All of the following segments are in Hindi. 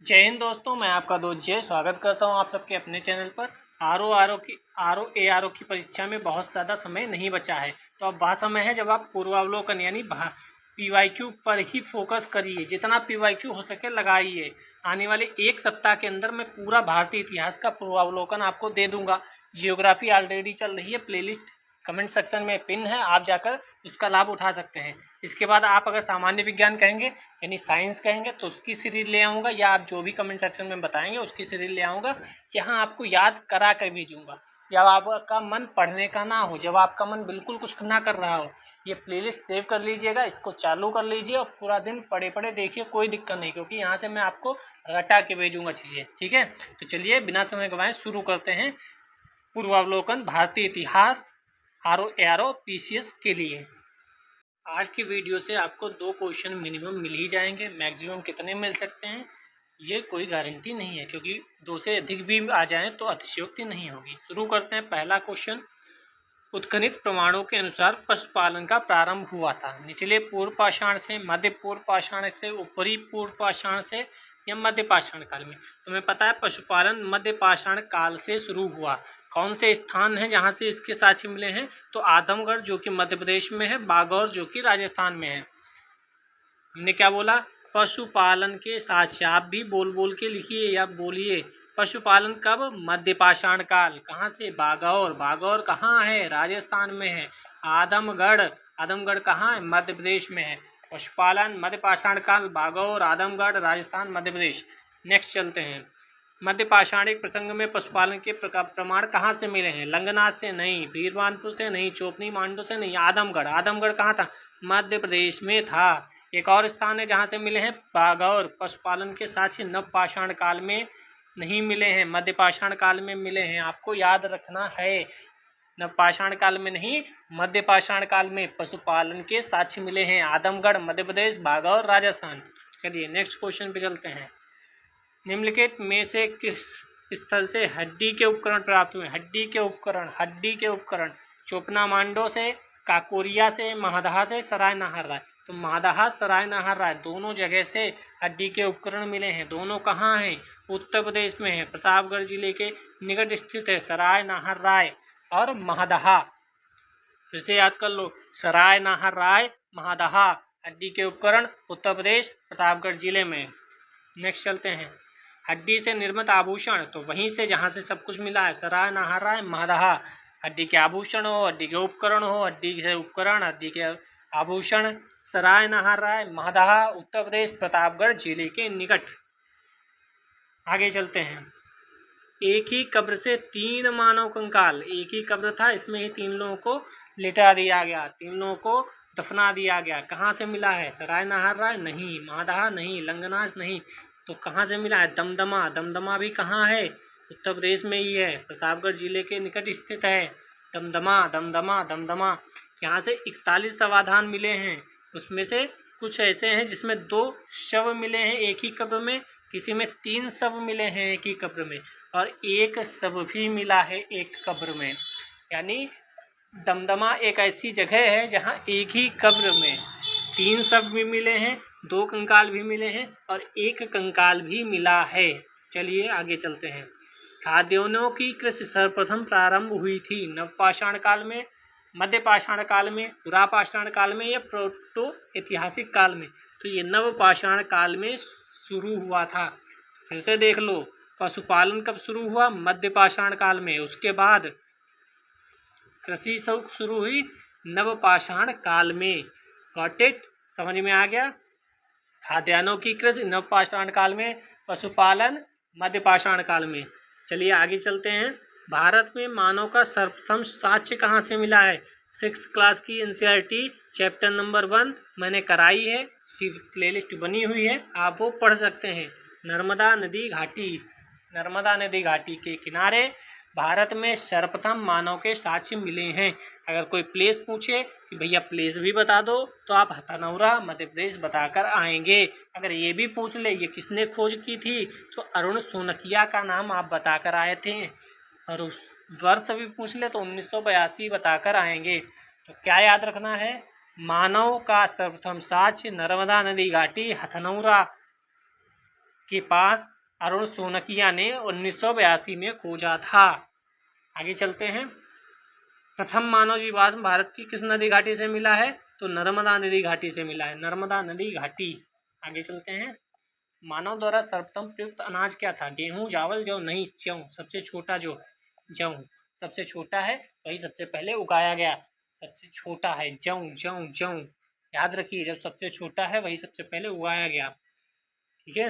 जय हिंद दोस्तों, मैं आपका दोस्त जय स्वागत करता हूं आप सबके अपने चैनल पर। आर ओ की परीक्षा में बहुत ज़्यादा समय नहीं बचा है, तो अब वह समय है जब आप पूर्वावलोकन यानी PYQ पर ही फोकस करिए। जितना PYQ हो सके लगाइए। आने वाले एक सप्ताह के अंदर मैं पूरा भारतीय इतिहास का पूर्वावलोकन आपको दे दूंगा। जियोग्राफी ऑलरेडी चल रही है, प्लेलिस्ट कमेंट सेक्शन में पिन है, आप जाकर उसका लाभ उठा सकते हैं। इसके बाद आप अगर सामान्य विज्ञान कहेंगे यानी साइंस कहेंगे तो उसकी सीरीज ले आऊँगा, या आप जो भी कमेंट सेक्शन में बताएंगे उसकी सीरीज ले आऊँगा। यहाँ आपको याद करा कर भेजूँगा। जब आपका मन पढ़ने का ना हो, जब आपका मन बिल्कुल कुछ ना कर रहा हो, ये प्लेलिस्ट सेव कर लीजिएगा, इसको चालू कर लीजिए और पूरा दिन पढ़े पढ़े देखिए, कोई दिक्कत नहीं, क्योंकि यहाँ से मैं आपको रटा के भेजूँगा चीज़ें। ठीक है, तो चलिए बिना समय गंवाए शुरू करते हैं पूर्वावलोकन भारतीय इतिहास RO PCS के लिए। आज की वीडियो से आपको 2 क्वेश्चन मिनिमम मिल ही जाएंगे। मैक्सिमम कितने मिल सकते हैं ये कोई गारंटी नहीं है, क्योंकि 2 से अधिक भी आ जाएं तो अतिशयोक्ति नहीं होगी। शुरू करते हैं। पहला क्वेश्चन, उत्खनित प्रमाणों के अनुसार पशुपालन का प्रारंभ हुआ था निचले पूर्व पाषाण से, मध्य पूर्व पाषाण से, ऊपरी पूर्व पाषाण से या मध्य पाषाण काल में। तुम्हें पता है पशुपालन मध्य पाषाण काल से शुरू हुआ। कौन से स्थान हैं जहां से इसके साक्ष्य मिले हैं? तो आदमगढ़ जो कि मध्य प्रदेश में है, बागौर जो कि राजस्थान में है। हमने क्या बोला? पशुपालन के साक्ष्य। आप भी बोल बोल के लिखिए या बोलिए। पशुपालन कब? मध्य पाषाण काल। कहाँ से? बागौर। बागौर कहाँ है? राजस्थान में है। आदमगढ़, आदमगढ़ कहाँ है? मध्य प्रदेश में है। पशुपालन मध्य पाषाण काल, बागौर, आदमगढ़, राजस्थान, मध्य प्रदेश। नेक्स्ट चलते हैं। मध्य पाषाणिक प्रसंग में पशुपालन के प्रमाण कहाँ से मिले हैं? लंगनाथ से नहीं, वीरवानपुर से नहीं, चोपनी मांडू से नहीं, आदमगढ़। आदमगढ़ कहाँ था? मध्य प्रदेश में था। एक और स्थान है जहाँ से मिले हैं, बागौर। पशुपालन के साक्ष्य नव पाषाण काल में नहीं मिले हैं, मध्य पाषाण काल में मिले हैं। आपको याद रखना है, नव पाषाण काल में नहीं, मध्य पाषाण काल में पशुपालन के साक्ष्य मिले हैं। आदमगढ़ मध्य प्रदेश, बागौर राजस्थान। चलिए नेक्स्ट क्वेश्चन पे चलते हैं। निम्नलिखित में से किस स्थल से हड्डी के उपकरण प्राप्त हुए? हड्डी के उपकरण चोपना मांडो से, काकोरिया से, महादहा से, सराय नाहर राय। तो महादहा, सराय नाहर राय दोनों जगह से हड्डी के उपकरण मिले हैं। दोनों कहाँ हैं? उत्तर प्रदेश में है, प्रतापगढ़ जिले के निकट स्थित है सराय नाहर राय और महादहा। फिर से याद कर लो, सराय नाहर राय, महादहा, हड्डी के उपकरण उत्तर प्रदेश, प्रतापगढ़ जिले में। नेक्स्ट चलते हैं। हड्डी से निर्मित आभूषण, तो वहीं से जहाँ से सब कुछ मिला है, सराय नाहर राय, महादहा। हड्डी के आभूषण हो, हड्डी के उपकरण हो, हड्डी के उपकरण, हड्डी के आभूषण, सराय नाहर राय, महादहा, उत्तर प्रदेश, प्रतापगढ़ जिले के निकट। आगे चलते हैं। एक ही कब्र से 3 मानव कंकाल, एक ही कब्र था, इसमें ही 3 लोगों को लिटा दिया गया, 3 लोगों को दफना दिया गया। कहाँ से मिला है? सराय नाहर राय नहीं, महादहा नहीं, लंगनाथ नहीं, तो कहाँ से मिला है? दमदमा। दमदमा भी कहाँ है? उत्तर प्रदेश में ही है, प्रतापगढ़ जिले के निकट स्थित है। दमदमा, दमदमा, दमदमा। यहाँ से 41 समाधान मिले हैं, उसमें से कुछ ऐसे हैं जिसमें 2 शव मिले हैं एक ही कब्र में, किसी में 3 शव मिले हैं एक ही कब्र में, और 1 शव भी मिला है एक कब्र में। यानी दमदमा एक ऐसी जगह है जहाँ एक ही कब्र में 3 शव भी मिले हैं, 2 कंकाल भी मिले हैं और 1 कंकाल भी मिला है। चलिए आगे चलते हैं। खाद्यान्नों की कृषि सर्वप्रथम प्रारंभ हुई थी नव पाषाण काल में, मध्य पाषाण काल में, पुरा पाषाण काल में या प्रोटो ऐतिहासिक काल में? तो ये नव पाषाण काल में शुरू हुआ था। फिर से देख लो, पशुपालन कब शुरू हुआ? मध्य पाषाण काल में। उसके बाद कृषि शुरू हुई नव पाषाण काल में। Got it? समझ में आ गया? खाद्यान्नों की कृषि नव पाषाण काल में, पशुपालन मध्य पाषाण काल में। चलिए आगे चलते हैं। भारत में मानव का सर्वप्रथम साक्ष्य कहाँ से मिला है? 6th क्लास की NCERT चैप्टर नंबर 1 मैंने कराई है, प्लेलिस्ट बनी हुई है, आप वो पढ़ सकते हैं। नर्मदा नदी घाटी, नर्मदा नदी घाटी के किनारे भारत में सर्वप्रथम मानव के साक्ष्य मिले हैं। अगर कोई प्लेस पूछे कि भैया प्लेस भी बता दो, तो आप हथनौरा मध्य प्रदेश बताकर आएंगे। अगर ये भी पूछ ले ये किसने खोज की थी, तो अरुण सोनकिया का नाम आप बताकर आए थे। और उस वर्ष भी पूछ ले तो 1982 बताकर आएंगे। तो क्या याद रखना है? मानव का सर्वप्रथम साक्ष्य नर्मदा नदी घाटी हथनौरा के पास अरुण सोनकिया ने 1982 में खोजा था। आगे चलते हैं। प्रथम मानव जीवाश्म भारत की किस नदी घाटी से मिला है? तो नर्मदा नदी घाटी से मिला है, नर्मदा नदी घाटी। आगे चलते हैं। मानव द्वारा सर्वप्रथम प्रयुक्त अनाज क्या था? गेहूं, चावल, जौ? नहीं, जौ। सबसे छोटा जो है जौ, सबसे छोटा है वही सबसे पहले उगाया गया, सबसे छोटा है जौ, जौ, जौ। याद रखिए, जब सबसे छोटा है वही सबसे पहले उगाया गया। ठीक है।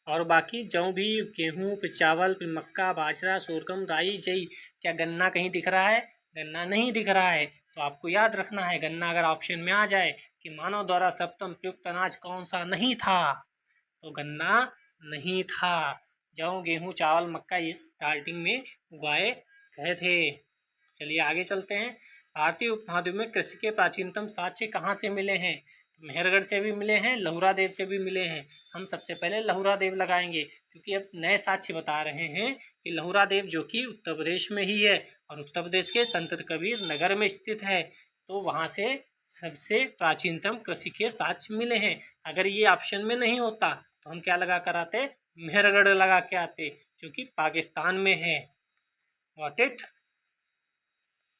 और बाकी जौ भी, गेहूं, फिर चावल, फिर मक्का, बाजरा, सोरगम, राई, जई। क्या गन्ना कहीं दिख रहा है? गन्ना नहीं दिख रहा है। तो आपको याद रखना है, गन्ना अगर ऑप्शन में आ जाए कि मानव द्वारा सर्वप्रथम प्रयुक्त अनाज कौन सा नहीं था, तो गन्ना नहीं था। जौ, गेहूं, चावल, मक्का ये स्टार्टिंग में उगाए गए थे। चलिए आगे चलते हैं। भारतीय उपमहाद्वीप में कृषि के प्राचीनतम साक्ष्य कहाँ से मिले हैं? तो मेहरगढ़ से भी मिले हैं, लहुरा देव से भी मिले हैं। हम सबसे पहले लहुरा देव लगाएंगे, क्योंकि अब नए साक्ष्य बता रहे हैं कि लहुरा देव जो कि उत्तर प्रदेश में ही है और उत्तर प्रदेश के संत कबीर नगर में स्थित है, तो वहाँ से सबसे प्राचीनतम कृषि के साक्ष्य मिले हैं। अगर ये ऑप्शन में नहीं होता तो हम क्या लगा कर आते? मेहरगढ़ लगा के आते, जो कि पाकिस्तान में है। What it.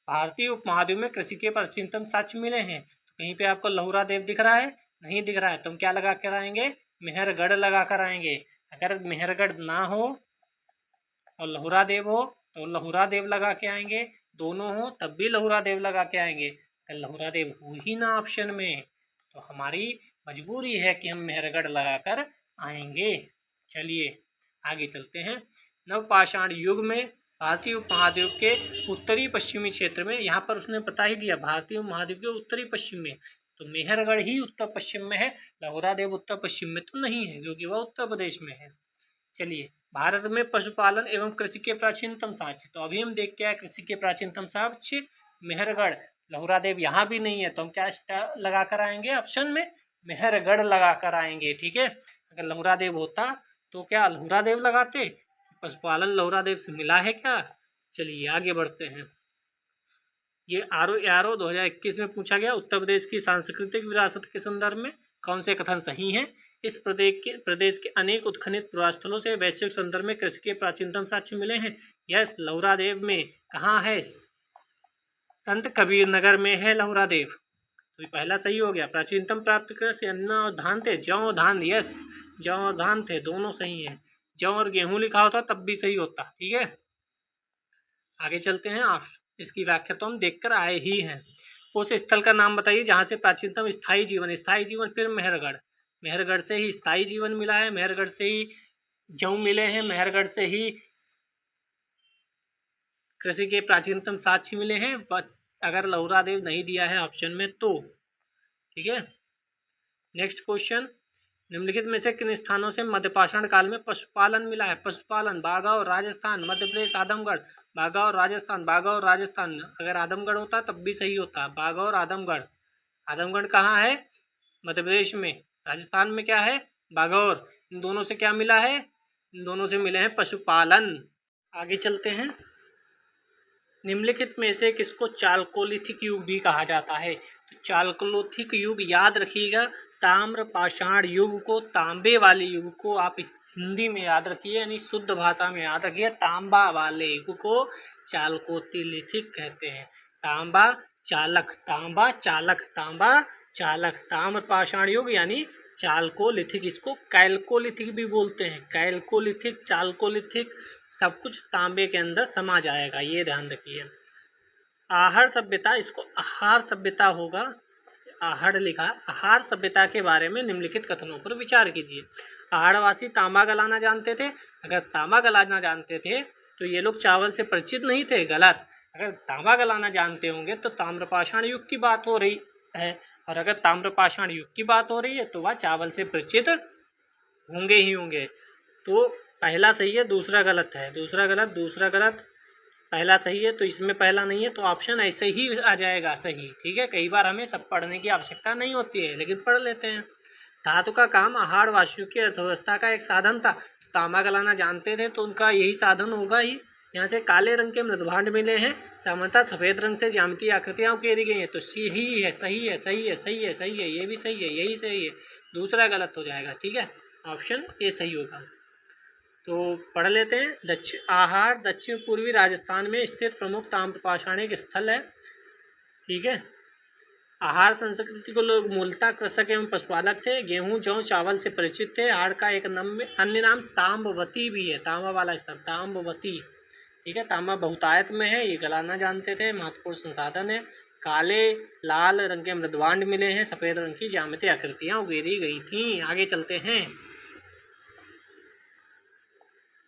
भारतीय उपमहाद्वीप में कृषि के प्राचीनतम साक्ष्य मिले हैं, तो कहीं पे आपको लहुरा देव दिख रहा है? नहीं दिख रहा है, तो हम क्या लगा कर आएंगे? मेहरगढ़ लगा कर आएंगे। अगर मेहरगढ़ ना हो और लहुरा देव हो तो लहुरा देव लगा के आएंगे, दोनों हो तब भी लहुरा देव लगा के आएंगे। अगर लहुरा देव हो ही ना ऑप्शन में तो हमारी मजबूरी है कि हम मेहरगढ़ लगा कर आएंगे। चलिए आगे चलते हैं। नवपाषाण युग में भारतीय उपमहाद्वीप के उत्तरी पश्चिमी क्षेत्र में, यहाँ पर उसने बता ही दिया भारतीय उपमहाद्वीप के उत्तरी पश्चिम में, तो मेहरगढ़ ही उत्तर पश्चिम में है, लहुरा देव उत्तर पश्चिम में तो नहीं है, क्योंकि वह उत्तर प्रदेश में है। चलिए, भारत में पशुपालन एवं कृषि के प्राचीनतम साक्ष्य, तो अभी हम देख के आए कृषि के प्राचीनतम साक्ष्य मेहरगढ़। लहुरा देव यहाँ भी नहीं है, तो हम क्या लगा कर आएंगे ऑप्शन में? मेहरगढ़ लगा कर आएंगे। ठीक है। अगर लहुरा देव होता तो क्या लहुरा देव लगाते? पशुपालन लहुरा देव से मिला है क्या? चलिए आगे बढ़ते हैं। ये आरओ 2021 में पूछा गया, उत्तर प्रदेश की सांस्कृतिक विरासत के संदर्भ में कौन से कथन सही हैं? इस प्रदेश के अनेक उत्खनित पुरास्थलों से वैश्विक संदर्भ में कृषि के प्राचीनतम साक्ष्य मिले हैं। यस, लहुरा देव में कहाँ है? संत कबीर नगर में है लहुरा देव। तो पहला सही हो गया। प्राचीनतम प्राप्त कृषि अन्न और धान थे? जौ और धान। यस, जौ और धान थे, दोनों सही हैं। जौ और गेहूं लिखा होता तब भी सही होता। ठीक है। आगे चलते हैं। आप इसकी व्याख्या तो हम देखकर आए ही हैं। उस स्थल का नाम बताइए जहां से प्राचीनतम स्थायी जीवन, फिर मेहरगढ़। मेहरगढ़ से ही स्थायी जीवन मिला है, मेहरगढ़ से ही जौ मिले हैं, मेहरगढ़ से ही कृषि के प्राचीनतम साक्ष्य मिले हैं। अगर लहुरा देव नहीं दिया है ऑप्शन में तो। ठीक है। नेक्स्ट क्वेश्चन, निम्नलिखित में से किन स्थानों से मध्यपाषाण काल में पशुपालन मिला है? पशुपालन बाघौर राजस्थान, मध्य प्रदेश, आदमगढ़। बाघौर राजस्थान, बाघौर राजस्थान। अगर आदमगढ़ होता तब भी सही होता। बाघौर आदमगढ़। आदमगढ़ कहाँ है? मध्य प्रदेश में। राजस्थान में क्या है? बाघौर। इन दोनों से क्या मिला है? इन दोनों से मिले हैं पशुपालन। आगे चलते हैं। निम्नलिखित में से किसको चालकोलिथिक युग भी कहा जाता है? तो चालकोलिथिक युग याद रखिएगा, ताम्र पाषाण युग को, तांबे वाले युग को आप हिंदी में याद रखिए, यानी शुद्ध भाषा में याद रखिए। तांबा वाले युग को चालकोलिथिक कहते हैं। तांबा चालक, तांबा चालक, तांबा चालक। ताम्र पाषाण युग यानी चालकोलिथिक, इसको कैल्कोलिथिक भी बोलते हैं। कैल्कोलिथिक, चालकोलिथिक, सब कुछ तांबे के अंदर समा जाएगा, ये ध्यान रखिए। आहड़ सभ्यता, इसको आहार सभ्यता होगा, आहड़ लिखा। आहार सभ्यता के बारे में निम्नलिखित कथनों पर विचार कीजिए। आहड़वासी तांबा गलाना जानते थे? अगर तांबा गलाना जानते थे तो ये लोग चावल से परिचित नहीं थे? गलत। अगर तांबा गलाना जानते होंगे तो ताम्रपाषाण युग की बात हो रही है, और अगर ताम्रपाषाण युग की बात हो रही है तो वह चावल से परिचित होंगे ही होंगे। तो पहला सही है, दूसरा गलत है। दूसरा गलत, दूसरा गलत, पहला सही है, तो इसमें पहला नहीं है, तो ऑप्शन ऐसे ही आ जाएगा सही। ठीक है। कई बार हमें सब पढ़ने की आवश्यकता नहीं होती है, लेकिन पढ़ लेते हैं। धातु का काम आहार वासियों की अर्थव्यवस्था का एक साधन था। तांबा गलाना जानते थे तो उनका यही साधन होगा ही। यहाँ से काले रंग के मृदभांड मिले हैं, सामान्यतः सफ़ेद रंग से ज्यामितीय आकृतियाँ उकेरी गई हैं। तो सही है, सही है, सही है, सही है, सही है, ये भी सही है, यही सही है। दूसरा गलत हो जाएगा। ठीक है। ऑप्शन ए सही होगा। तो पढ़ लेते हैं। आहार दक्षिण पूर्वी राजस्थान में स्थित प्रमुख ताम्र पाषाणिक स्थल है। ठीक है। आहार संस्कृति को लोग मूलतः कृषक एवं पशुपालक थे। गेहूं जौ चावल से परिचित थे। आहार का एक अन्य नाम ताम्रवती भी है, तांबा वाला स्थल ताम्रवती। ठीक है। तांबा बहुतायत में है, ये गलाना जानते थे। महत्वपूर्ण संसाधन है। काले लाल रंग के मृदवांड मिले हैं। सफेद रंग की ज्यामितीय आकृतियां उकेरी गई थी। आगे चलते हैं।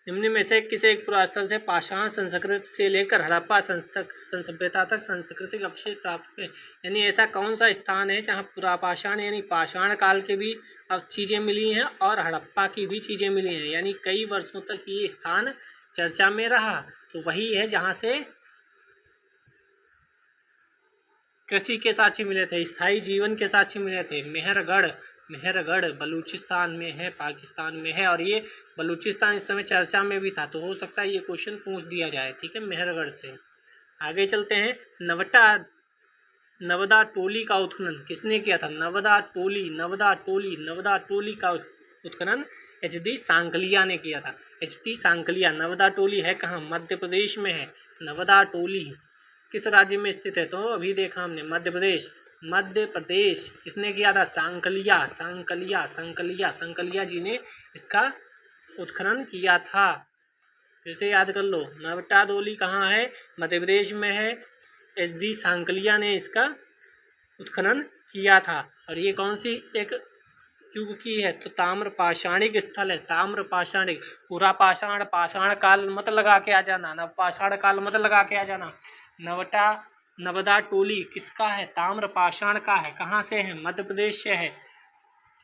निम्न में से किसे एक पुरास्थल से पाषाण संस्कृति से लेकर हड़प्पा सभ्यता तक सांस्कृतिक अवशेष प्राप्त हुए? यानी ऐसा कौन सा स्थान है जहाँ पुरापाषाण यानी पाषाण काल के भी अब चीज़ें मिली हैं और हड़प्पा की भी चीज़ें मिली हैं, यानी कई वर्षों तक ये स्थान चर्चा में रहा। तो वही है जहाँ से कृषि के साक्ष्य मिले थे, स्थायी जीवन के साक्ष्य मिले थे। मेहरगढ़ बलूचिस्तान में है, पाकिस्तान में है, और ये बलूचिस्तान इस समय चर्चा में भी था, तो हो सकता है ये क्वेश्चन पूछ दिया जाए। ठीक है, मेहरगढ़ से। आगे चलते हैं। नवदा टोली का उत्खनन किसने किया था? नवदा टोली का उत्खनन HD सांकलिया ने किया था। HD सांकलिया। नवदा टोली है कहाँ? मध्य प्रदेश में है। नवदा टोली किस राज्य में स्थित है? तो अभी देखा हमने, मध्य प्रदेश। किसने किया था? सांकलिया जी ने इसका उत्खनन किया था। फिर से याद कर लो, नवटा डोली कहाँ है? मध्य प्रदेश में है। HD सांकलिया ने इसका उत्खनन किया था। और ये कौन सी एक युग की है? तो ताम्र पाषाणिक स्थल है। ताम्र पाषाणिक। पूरा पाषाण काल मत लगा के आ जाना, नव पाषाण काल मत लगा के आ जाना। नवदा टोली किसका है? ताम्र पाषाण का है। कहाँ से है? मध्य प्रदेश से है।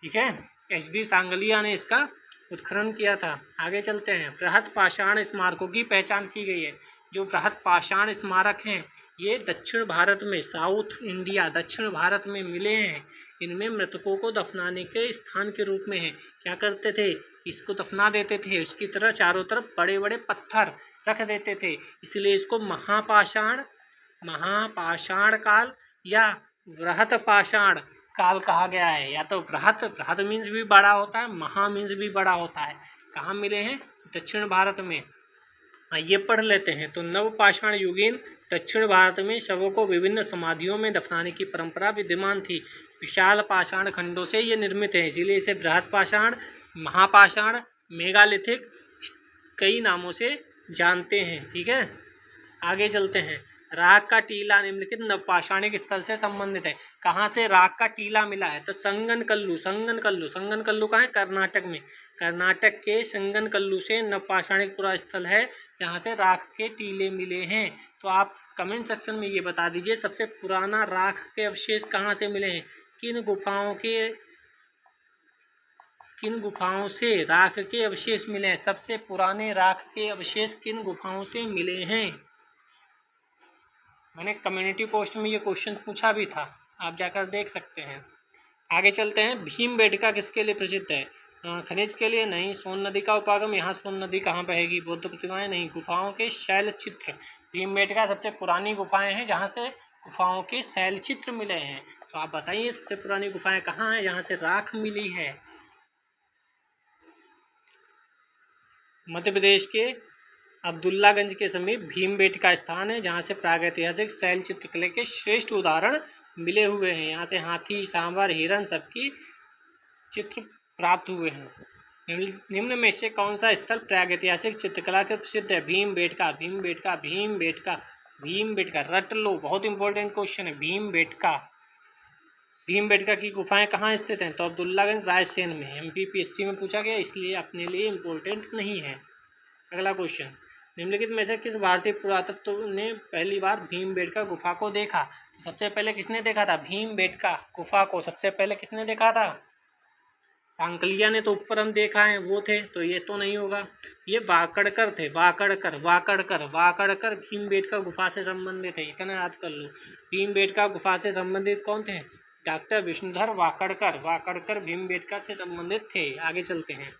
ठीक है। HD सांगलिया ने इसका उत्खनन किया था। आगे चलते हैं। बृहत पाषाण स्मारकों की पहचान की गई है। जो बृहत पाषाण स्मारक हैं ये दक्षिण भारत में, साउथ इंडिया दक्षिण भारत में मिले हैं। इनमें मृतकों को दफनाने के स्थान के रूप में है। क्या करते थे? इसको दफना देते थे, उसकी तरह चारों तरफ बड़े बड़े पत्थर रख देते थे, इसलिए इसको महापाषाण काल या बृहत पाषाण काल कहा गया है। या तो बृहत मीन्स भी बड़ा होता है, महा मीन्स भी बड़ा होता है। कहाँ मिले हैं? दक्षिण भारत में। ये पढ़ लेते हैं। तो नवपाषाण युगीन दक्षिण भारत में शवों को विभिन्न समाधियों में दफनाने की परंपरा विद्यमान थी। विशाल पाषाण खंडों से ये निर्मित है, इसीलिए इसे बृहत पाषाण, महापाषाण, मेगालिथिक कई नामों से जानते हैं। ठीक है। आगे चलते हैं। राग का टीला निम्नलिखित नवपाषाणिक स्थल से संबंधित है। कहाँ से राग का टीला मिला है? तो संगनकल्लू कहाँ है? कर्नाटक में। कर्नाटक के संगनकल्लू से नवपाषाणिक पुरा स्थल है जहाँ से राख के टीले मिले हैं। तो आप कमेंट सेक्शन में ये बता दीजिए सबसे पुराना राख के अवशेष कहाँ से मिले हैं? किन गुफाओं से राख के अवशेष मिले हैं? सबसे पुराने राख के अवशेष किन गुफाओं से मिले हैं? मैंने कम्युनिटी पोस्ट में ये क्वेश्चन पूछा भी था, आप जाकर देख सकते हैं। आगे चलते हैं। भीमबेटका किसके लिए प्रसिद्ध है? खनिज के लिए नहीं। सोन नदी का उपागम, यहाँ सोन नदी कहाँ बहेगी? बौद्ध प्रतिमाएं नहीं। गुफाओं के शैल चित्र। भीमबेटका सबसे पुरानी गुफाएं हैं जहाँ से गुफाओं के शैल चित्र मिले हैं। तो आप बताइए सबसे पुरानी गुफाएं कहाँ हैं जहाँ से राख मिली है? मध्य प्रदेश के अब्दुल्लागंज के समीप भीमबेटका स्थान है जहाँ से प्रागैतिहासिक शैल चित्रकला के श्रेष्ठ उदाहरण मिले हुए हैं। यहाँ से हाथी, सांभर, हिरन सबकी चित्र प्राप्त हुए हैं। निम्न में से कौन सा स्थल प्रागैतिहासिक चित्रकला के प्रसिद्ध है? भीमबेटका रट लो, बहुत इंपॉर्टेंट क्वेश्चन है। भीमबेटका की गुफाएं कहाँ स्थित हैं? तो अब्दुल्लागंज रायसेन में। MPPSC में पूछा गया, इसलिए अपने लिए इम्पोर्टेंट नहीं है। अगला क्वेश्चन। निम्नलिखित में से किस भारतीय पुरातत्व ने पहली बार भीमबेटका गुफा को देखा? तो सबसे पहले किसने देखा था भीमबेटका गुफा को? सबसे पहले किसने देखा था? सांकलिया ने तो ऊपर हम देखा है, वो थे, तो ये तो नहीं होगा। ये वाकड़कर थे। वाकड़कर भीमबेटका गुफा से संबंधित है, इतना याद कर लो। भीमबेटका गुफा से संबंधित कौन थे? डॉक्टर विष्णुधर वाकड़कर भीमबेटका से संबंधित थे। आगे चलते हैं।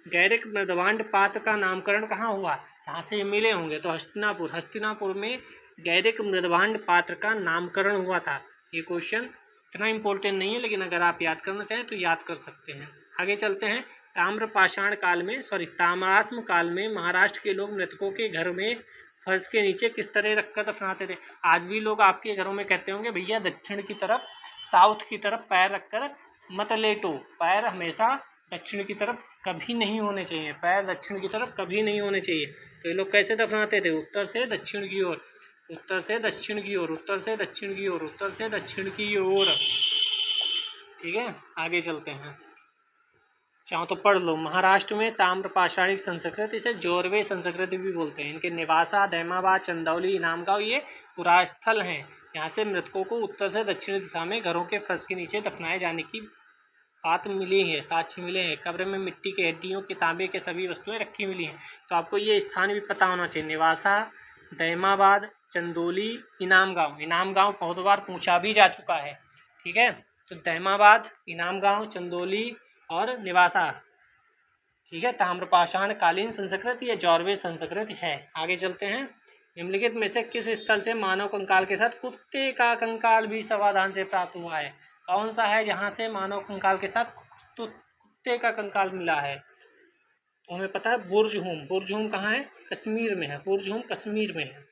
गैरिक मृदवांड पात्र का नामकरण कहाँ हुआ? जहाँ से ये मिले होंगे तो हस्तिनापुर में गैरिक मृदवांड पात्र का नामकरण हुआ था। ये क्वेश्चन इतना इम्पोर्टेंट नहीं है, लेकिन अगर आप याद करना चाहें तो याद कर सकते हैं। आगे चलते हैं। ताम्रपाषाण काल में ताम्राश्म काल में महाराष्ट्र के लोग मृतकों के घर में फर्श के नीचे किस तरह रखकर दफनाते थे। आज भी लोग आपके घरों में कहते होंगे भैया दक्षिण की तरफ, साउथ की तरफ पैर रखकर मत लेटो। पैर हमेशा दक्षिण की तरफ कभी नहीं होने चाहिए, पैर दक्षिण की तरफ कभी नहीं होने चाहिए। तो ये लोग कैसे दफनाते थे? उत्तर से दक्षिण की ओर, उत्तर से दक्षिण की ओर, उत्तर से दक्षिण की ओर, उत्तर से दक्षिण की ओर। ठीक है, आगे चलते हैं। चाहो तो पढ़ लो। महाराष्ट्र में ताम्रपाषाणिक संस्कृति, इसे जोरवे संस्कृति भी बोलते हैं। इनके निवासा, दैमाबाद, चंदौली, इनामगांव ये पुरास्थल हैं। यहाँ से मृतकों को उत्तर से दक्षिण दिशा में घरों के फर्श के नीचे दफनाए जाने की बात मिली है, साक्ष्य मिले हैं। कब्र में मिट्टी के हड्डियों के तांबे के सभी वस्तुएं रखी मिली हैं। तो आपको ये स्थान भी पता होना चाहिए। निवासा, दैमाबाद, चंदौली, इनामगांव। इनामगांव बहुत बार पूछा भी जा चुका है। ठीक है, तो दैमाबाद, इनामगांव, चंदौली और निवासा। ठीक है, ताम्रपाषाण कालीन संस्कृति या जौरवे संस्कृति है। आगे चलते हैं। निम्नलिखित में से किस स्थल से मानव कंकाल के साथ कुत्ते का कंकाल भी समाधान से प्राप्त हुआ है? कौन सा है जहां से मानव कंकाल के साथ कुत्ते का कंकाल मिला है? तो हमें पता है बुर्जहूम। बुर्जहूम कहाँ है? कश्मीर में है। बुर्जहूम कश्मीर में है,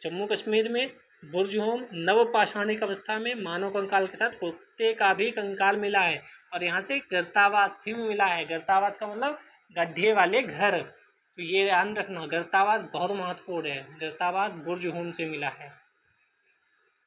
जम्मू कश्मीर में। बुर्जहूम नवपाषाणिक अवस्था में मानव कंकाल के साथ कुत्ते का भी कंकाल मिला है। और यहाँ से गर्तावास भी मिला है। गर्तावास का मतलब गड्ढे वाले घर। तो ये ध्यान रखना, गर्तावास बहुत महत्वपूर्ण है। गर्तावास बुर्जहूम से मिला है।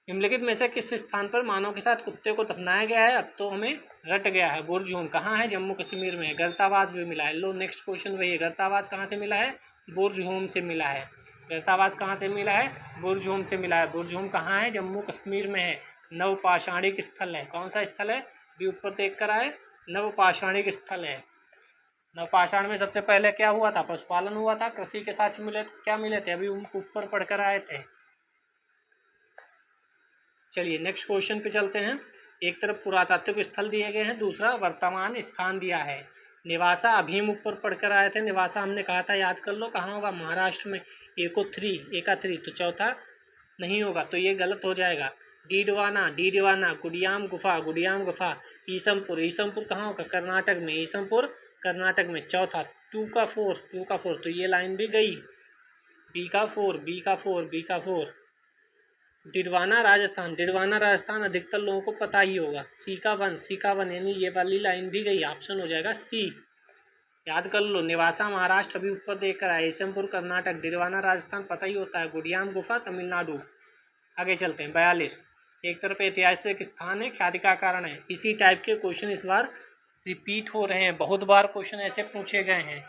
निम्नलिखित में से किस स्थान पर मानव के साथ कुत्ते को दफनाया गया है? अब तो हमें रट गया है। बुर्जहूम कहाँ है? जम्मू कश्मीर में है। गर्तावास भी मिला है। लो नेक्स्ट क्वेश्चन वही है। गर्तावास कहाँ से मिला है? बुर्जहूम से मिला है। गर्तावास कहाँ से मिला है? बुर्जहूम से मिला है। बुर्जहूम कहाँ है? जम्मू कश्मीर में है। नवपाषाणिक स्थल है। कौन सा स्थल है? भी ऊपर देख कर आए, नवपाषाणिक स्थल है। नवपाषाण में सबसे पहले क्या हुआ था? पशुपालन हुआ था। कृषि के साक्ष्य मिले, क्या मिले थे? अभी ऊपर पढ़कर आए थे। चलिए नेक्स्ट क्वेश्चन पे चलते हैं। एक तरफ पुरातात्विक स्थल दिए गए हैं, दूसरा वर्तमान स्थान दिया है। निवासा अभीम ऊपर पढ़कर आए थे। निवासा हमने कहा था, याद कर लो, कहाँ होगा? महाराष्ट्र में। एका थ्री तो चौथा नहीं होगा, तो ये गलत हो जाएगा। डीडवाना, गुडियाम गुफा। ईसमपुर कहाँ होगा? कर्नाटक में। ईसमपुर कर्नाटक में। चौथा 2 का 4 तो ये लाइन भी गई। बी का फोर। डिडवाना राजस्थान अधिकतर लोगों को पता ही होगा। सी का वन यानी ये वाली लाइन भी गई। ऑप्शन हो जाएगा सी। याद कर लो। निवासा महाराष्ट्र अभी ऊपर देखकर आए। ईसमपुर कर्नाटक, डिडवाना राजस्थान पता ही होता है, गुडियाम गुफा तमिलनाडु। आगे चलते हैं। 42। एक तरफ ऐतिहासिक स्थान है, ख्याति का कारण है। इसी टाइप के क्वेश्चन इस बार रिपीट हो रहे हैं। बहुत बार क्वेश्चन ऐसे पूछे गए हैं।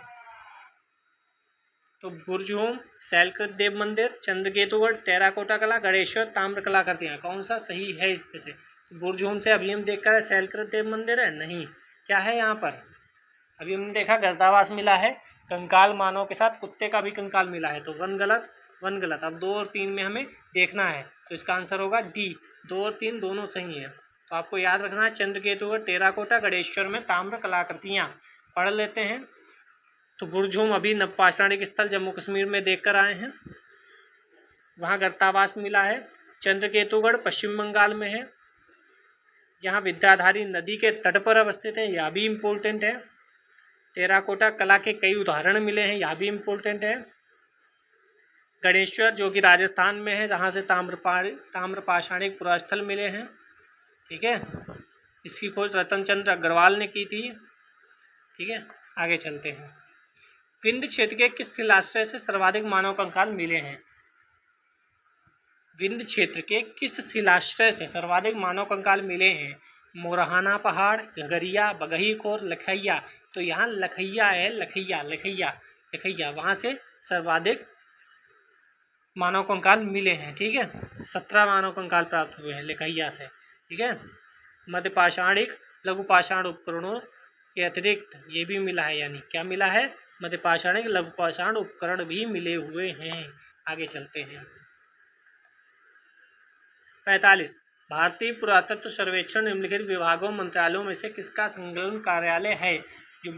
तो बुर्जहूम, शैलकृत देव मंदिर, चंद्रकेतुगढ़, टेराकोटा कला, गणेश्वर, ताम्र कलाकृतियाँ। कौन सा सही है इसमें से? तो बुर्जहूम से अभी हम देख कर है शैलकृत देव मंदिर है? नहीं। क्या है यहाँ पर? अभी हमने देखा गर्तावास मिला है, कंकाल मानव के साथ कुत्ते का भी कंकाल मिला है। तो वन गलत। अब 2 और 3 में हमें देखना है, तो इसका आंसर होगा डी। 2 और 3 दोनों सही हैं। तो आपको याद रखना है चंद्रकेतुगढ़, टेराकोटा, गणेश्वर में ताम्र कलाकृतियाँ। पढ़ लेते हैं। तो बुर्जहूम अभी नवपाषाणिक स्थल जम्मू कश्मीर में देख कर आए हैं, वहाँ गर्तावास मिला है। चंद्रकेतुगढ़ पश्चिम बंगाल में है, यहाँ विद्याधारी नदी के तट पर अवस्थित है, यह भी इम्पोर्टेंट है। टेराकोटा कला के कई उदाहरण मिले हैं, यह भी इम्पोर्टेंट है। गणेश्वर जो कि राजस्थान में है, जहाँ से ताम्रपाषाणिक पुरास्थल मिले हैं। ठीक है, इसकी खोज रतन चंद्र अग्रवाल ने की थी। ठीक है, आगे चलते हैं। विंध्य क्षेत्र के किस शिलाश्रय से सर्वाधिक मानव कंकाल मिले हैं? विंध्य क्षेत्र के किस शिलाश्रय से सर्वाधिक मानव कंकाल मिले हैं? मोरहाना पहाड़, घगरिया, बगहीखोर, लखैया। तो यहाँ लखैया है, लखैया वहाँ से सर्वाधिक मानव कंकाल मिले हैं। ठीक है, 17 मानव कंकाल प्राप्त हुए हैं लखैया से। ठीक है, मध्यपाषाणिक लघुपाषाण उपकरणों के अतिरिक्त ये भी मिला है, यानी क्या मिला है? मध्यपाषाणिक लघुपाषाण उपकरण भी मिले हुए हैं। आगे चलते हैं। 45। भारतीय पुरातत्व सर्वेक्षण निम्नलिखित विभागों मंत्रालयों में से किसका संलग्न कार्यालय है? जो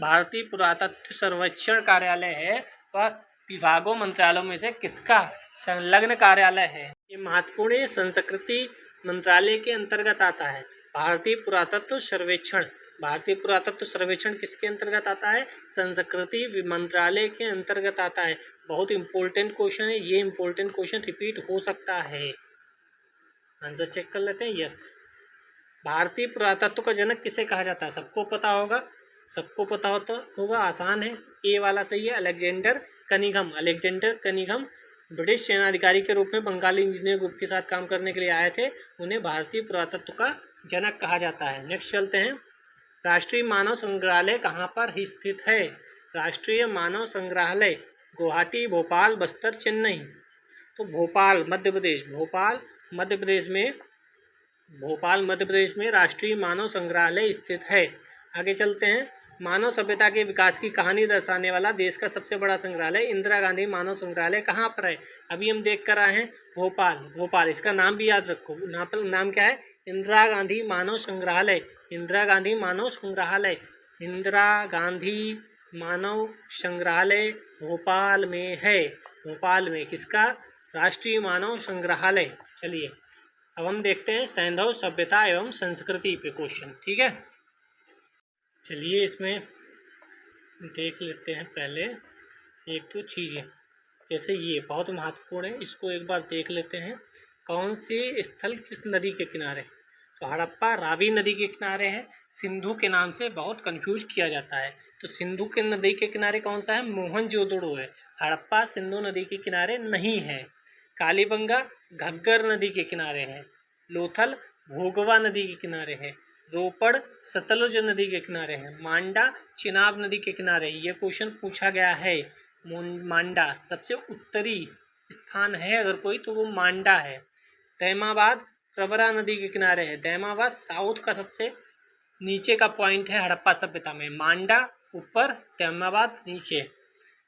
भारतीय पुरातत्व सर्वेक्षण कार्यालय है वह विभागों मंत्रालयों में से किसका संलग्न कार्यालय है? ये महत्वपूर्ण है, संस्कृति मंत्रालय के अंतर्गत आता है। भारतीय पुरातत्व सर्वेक्षण भारतीय पुरातत्व सर्वेक्षण किसके अंतर्गत आता है? संस्कृति मंत्रालय के अंतर्गत आता है। बहुत इंपॉर्टेंट क्वेश्चन है ये, इंपॉर्टेंट क्वेश्चन रिपीट हो सकता है। आंसर चेक कर लेते हैं। यस, भारतीय पुरातत्व का जनक किसे कहा जाता है? सबको पता होगा, सबको पता होगा, आसान है। ए वाला सही है, Alexander Cunningham. Alexander Cunningham British सेनाधिकारी के रूप में बंगाली इंजीनियर ग्रुप के साथ काम करने के लिए आए थे। उन्हें भारतीय पुरातत्व का जनक कहा जाता है। नेक्स्ट चलते हैं। राष्ट्रीय मानव संग्रहालय कहाँ पर स्थित है? राष्ट्रीय मानव संग्रहालय गुवाहाटी, भोपाल, बस्तर, चेन्नई। तो भोपाल मध्य प्रदेश, भोपाल मध्य प्रदेश में राष्ट्रीय मानव संग्रहालय स्थित है। आगे चलते हैं। मानव सभ्यता के विकास की कहानी दर्शाने वाला देश का सबसे बड़ा संग्रहालय इंदिरा गांधी मानव संग्रहालय कहाँ पर है? अभी हम देख कर आए हैं भोपाल। इसका नाम भी याद रखो। नाम क्या है? इंदिरा गांधी मानव संग्रहालय। इंदिरा गांधी मानव संग्रहालय भोपाल में है। भोपाल में किसका? राष्ट्रीय मानव संग्रहालय। चलिए अब हम देखते हैं सैंधव सभ्यता एवं संस्कृति पे क्वेश्चन। ठीक है, चलिए इसमें देख लेते हैं पहले एक दो चीज़ें। जैसे ये बहुत महत्वपूर्ण है, इसको एक बार देख लेते हैं। कौन से स्थल किस नदी के किनारे? तो हड़प्पा रावी नदी के किनारे है। सिंधु के नाम से बहुत कंफ्यूज किया जाता है। तो सिंधु के नदी के किनारे कौन सा है? मोहनजोदड़ो है। हड़प्पा सिंधु नदी के किनारे नहीं है। कालीबंगा घग्गर नदी के किनारे है। लोथल भोगवा नदी के किनारे है। रोपड़ सतलुज नदी के किनारे है। मांडा चिनाब नदी के किनारे है। ये क्वेश्चन पूछा गया है। मांडा सबसे उत्तरी स्थान है अगर कोई तो वो मांडा है। दैमाबाद प्रवरा नदी के किनारे है। दैमाबाद साउथ का सबसे नीचे का पॉइंट है हड़प्पा सभ्यता में। मांडा ऊपर, दैमाबाद नीचे।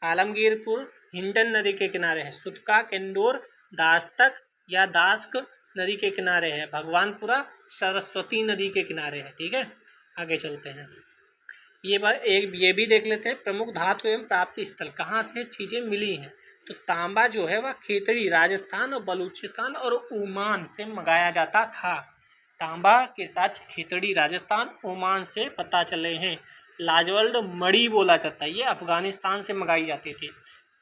आलमगीरपुर हिंडन नदी के किनारे है। सुतका केंदोर दास्तक या दास्क नदी के किनारे है। भगवानपुरा सरस्वती नदी के किनारे है। ठीक है, आगे चलते हैं। ये भी देख लेते हैं। प्रमुख धातु एवं प्राप्ति स्थल कहाँ से चीज़ें मिली हैं? तो तांबा जो है वह खेतड़ी राजस्थान और बलूचिस्तान और ओमान से मंगाया जाता था। तांबा के साथ खेतड़ी राजस्थान, ओमान से पता चले हैं। लाजवल्ड मड़ी बोला जाता है, ये अफगानिस्तान से मंगाई जाती थी।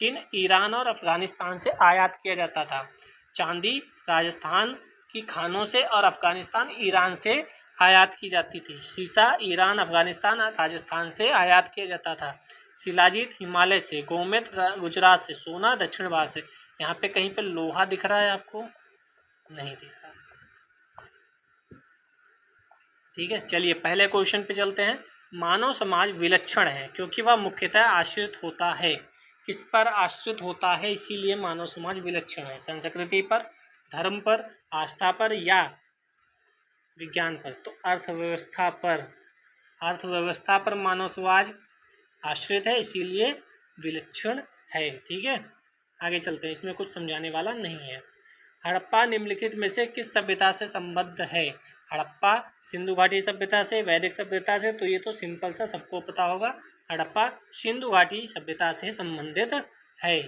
टिन ईरान और अफगानिस्तान से आयात किया जाता था। चांदी राजस्थान की खानों से और अफगानिस्तान ईरान से आयात की जाती थी। शीशा ईरान, अफगानिस्तान और राजस्थान से आयात किया जाता था। शिलाजीत हिमालय से, गोमेद गुजरात से, सोना दक्षिण भारत से। यहाँ पे कहीं पे लोहा दिख रहा है आपको? नहीं दिख रहा। ठीक है, चलिए पहले क्वेश्चन पे चलते हैं। मानव समाज विलक्षण है क्योंकि वह मुख्यतः आश्रित होता है। किस पर आश्रित होता है? इसीलिए मानव समाज विलक्षण है। संस्कृति पर, धर्म पर, आस्था पर या विज्ञान पर? तो अर्थव्यवस्था पर मानव समाज आश्रित है, इसीलिए विलक्षण है। ठीक है, आगे चलते हैं। इसमें कुछ समझाने वाला नहीं है। हड़प्पा निम्नलिखित में से किस सभ्यता से संबद्ध है? हड़प्पा सिंधु घाटी सभ्यता से, वैदिक सभ्यता से। तो ये तो सिंपल सा सबको पता होगा, हड़प्पा सिंधु घाटी सभ्यता से संबंधित है।